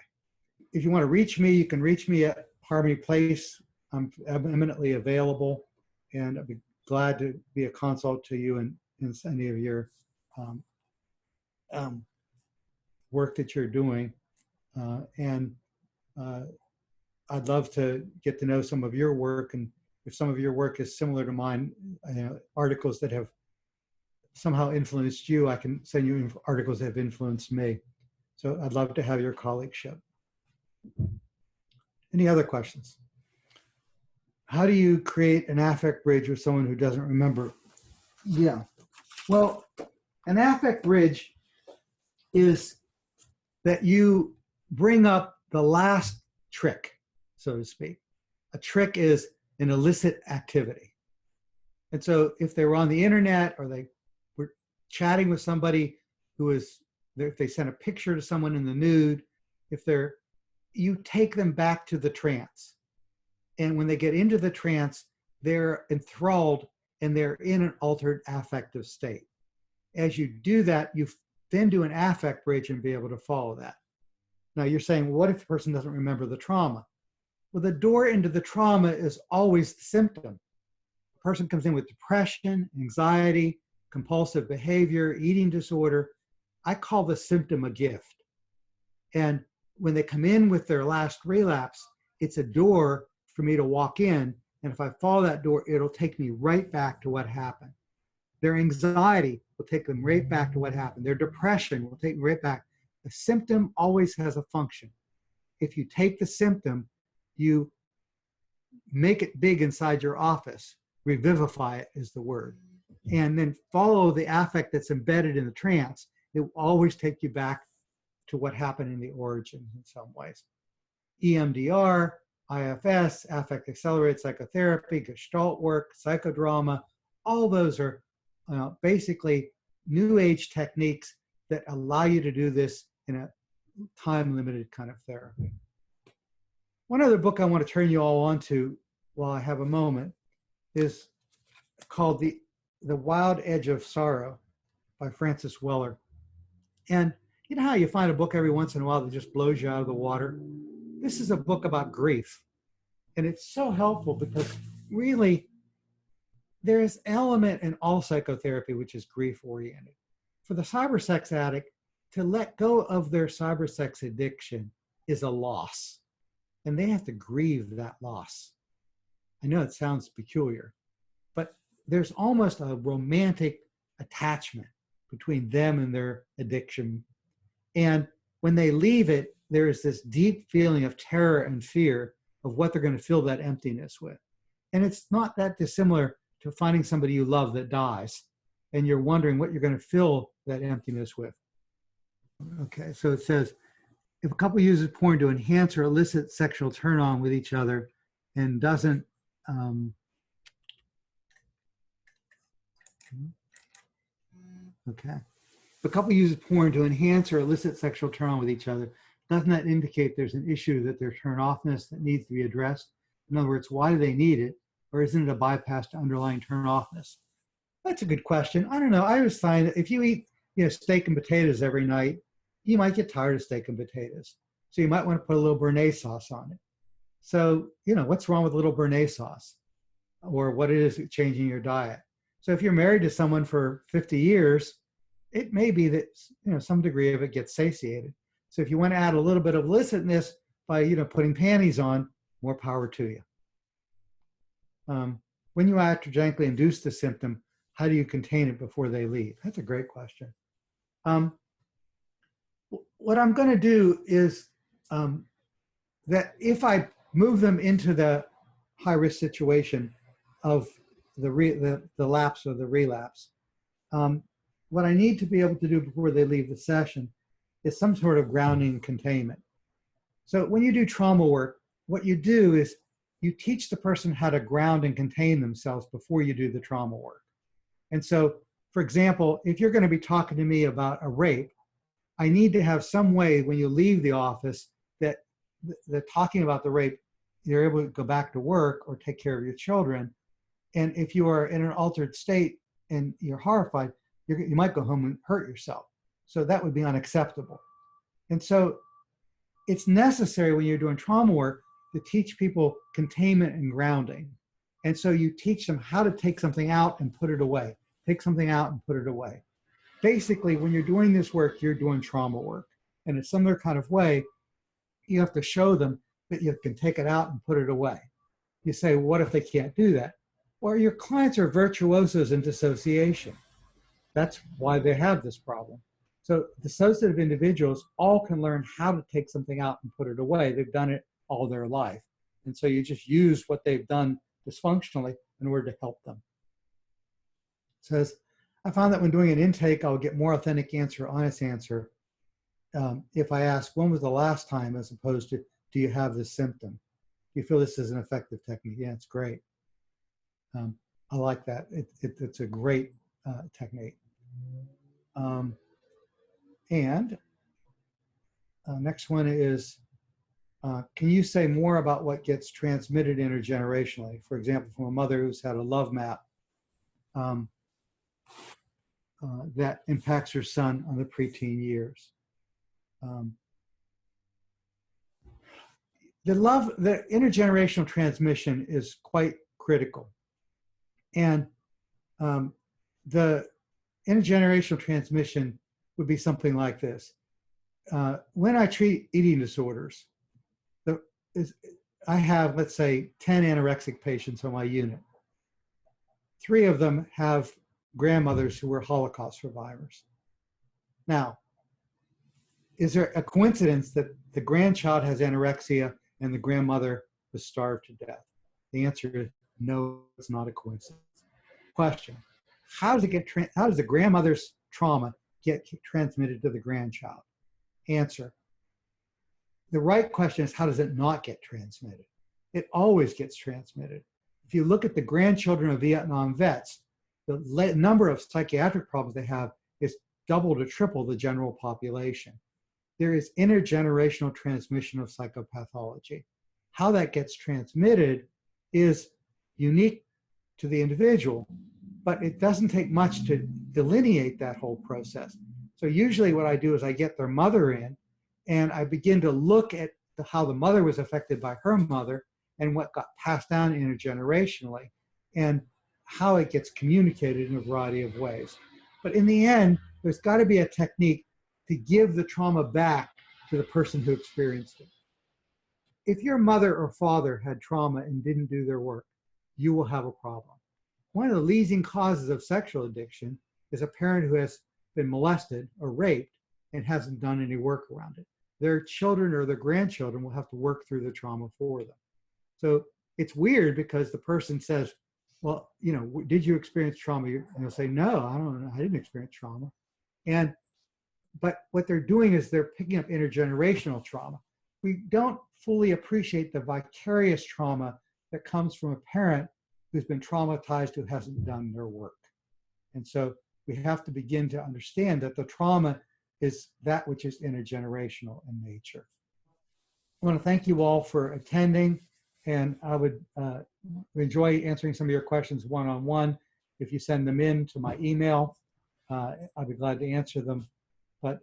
If you want to reach me, you can reach me at Harmony Place. I'm eminently available, and I'd be glad to be a consult to you in any of your work that you're doing. I'd love to get to know some of your work, and if some of your work is similar to mine, articles that have somehow influenced you, I can send you articles that have influenced me. So I'd love to have your colleagueship. Any other questions? How do you create an affect bridge with someone who doesn't remember? Yeah, well, an affect bridge is that you bring up the last trick, so to speak. A trick is an illicit activity. And so if they were on the internet or they were chatting with somebody who is, if they sent a picture to someone in the nude, you take them back to the trance. And when they get into the trance, they're enthralled and they're in an altered affective state. As you do that, you then do an affect bridge and be able to follow that. Now you're saying, what if the person doesn't remember the trauma? Well, the door into the trauma is always the symptom. The person comes in with depression, anxiety, compulsive behavior, eating disorder. I call the symptom a gift. And when they come in with their last relapse, it's a door for me to walk in. And if I follow that door, it'll take me right back to what happened. Their anxiety will take them right back to what happened. Their depression will take them right back. The symptom always has a function. If you take the symptom, you make it big inside your office. Revivify it is the word. And then follow the affect that's embedded in the trance. It will always take you back to what happened in the origin in some ways. EMDR, IFS, affect accelerated psychotherapy, Gestalt work, psychodrama, all those are basically new age techniques that allow you to do this in a time-limited kind of therapy. One other book I want to turn you all on to while I have a moment is called The Wild Edge of Sorrow by Francis Weller. And you know how you find a book every once in a while that just blows you out of the water? This is a book about grief. And it's so helpful because really there is an element in all psychotherapy which is grief oriented. For the cybersex addict, to let go of their cybersex addiction is a loss. And they have to grieve that loss. I know it sounds peculiar, but there's almost a romantic attachment between them and their addiction. And when they leave it, there is this deep feeling of terror and fear of what they're going to fill that emptiness with. And it's not that dissimilar to finding somebody you love that dies, and you're wondering what you're going to fill that emptiness with. Okay, so it says, if a couple uses porn to enhance or elicit sexual turn on with each other and doesn't okay. If a couple uses porn to enhance or elicit sexual turn on with each other, doesn't that indicate there's an issue that there's turn offness that needs to be addressed? In other words, why do they need it? Or isn't it a bypass to underlying turn offness? That's a good question. I don't know. I always find that if you eat steak and potatoes every night, you might get tired of steak and potatoes. So you might want to put a little béarnaise sauce on it. So, what's wrong with a little béarnaise sauce? Or what it is changing your diet? So if you're married to someone for 50 years, it may be that, some degree of it gets satiated. So if you want to add a little bit of illicitness by, putting panties on, more power to you. When you iatrogenically induce the symptom, how do you contain it before they leave? That's a great question. What I'm going to do is that if I move them into the high-risk situation of the lapse or the relapse, what I need to be able to do before they leave the session is some sort of grounding and containment. So when you do trauma work, what you do is you teach the person how to ground and contain themselves before you do the trauma work. And so, for example, if you're going to be talking to me about a rape, I need to have some way when you leave the office that the talking about the rape, you're able to go back to work or take care of your children. And if you are in an altered state and you're horrified, you might go home and hurt yourself. So that would be unacceptable. And so it's necessary when you're doing trauma work to teach people containment and grounding. And so you teach them how to take something out and put it away. Take something out and put it away. Basically, when you're doing this work, you're doing trauma work. And in some other kind of way, you have to show them that you can take it out and put it away. You say, well, what if they can't do that? Well, your clients are virtuosos in dissociation. That's why they have this problem. So dissociative individuals all can learn how to take something out and put it away. They've done it all their life. And so you just use what they've done dysfunctionally in order to help them. It says, I found that when doing an intake, I'll get more authentic answer, honest answer. If I ask, when was the last time, as opposed to, do you have this symptom? Do you feel this is an effective technique? Yeah, it's great. I like that. It's a great technique. Next one is, can you say more about what gets transmitted intergenerationally? For example, from a mother who's had a love map that impacts her son on the preteen years. The intergenerational transmission is quite critical. And the intergenerational transmission would be something like this. When I treat eating disorders, I have, let's say, 10 anorexic patients on my unit. 3 of them have grandmothers who were Holocaust survivors. Now, is there a coincidence that the grandchild has anorexia and the grandmother was starved to death? The answer is no, it's not a coincidence. Question, how does the grandmother's trauma get transmitted to the grandchild? Answer, the right question is, how does it not get transmitted? It always gets transmitted. If you look at the grandchildren of Vietnam vets, the number of psychiatric problems they have is double to triple the general population. There is intergenerational transmission of psychopathology. How that gets transmitted is unique to the individual, but it doesn't take much to delineate that whole process. So usually what I do is I get their mother in and I begin to look at how the mother was affected by her mother and what got passed down intergenerationally and how it gets communicated in a variety of ways. But in the end, there's got to be a technique to give the trauma back to the person who experienced it. If your mother or father had trauma and didn't do their work, you will have a problem. One of the leading causes of sexual addiction is a parent who has been molested or raped and hasn't done any work around it. Their children or their grandchildren will have to work through the trauma for them. So it's weird because the person says, well, you know, did you experience trauma? And they'll say, no, I don't know. I didn't experience trauma. But what they're doing is they're picking up intergenerational trauma. We don't fully appreciate the vicarious trauma that comes from a parent who's been traumatized, who hasn't done their work. And so we have to begin to understand that the trauma is that which is intergenerational in nature. I want to thank you all for attending, and I would enjoy answering some of your questions one-on-one. If you send them in to my email, I'll be glad to answer them. But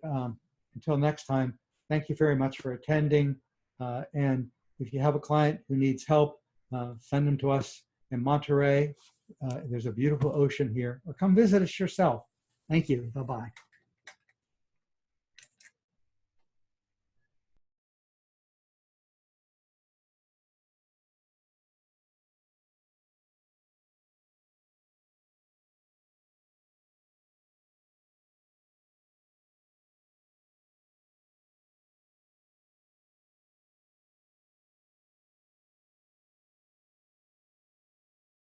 until next time, thank you very much for attending. And if you have a client who needs help, send them to us in Monterey. There's a beautiful ocean here, or come visit us yourself. Thank you. Bye-bye.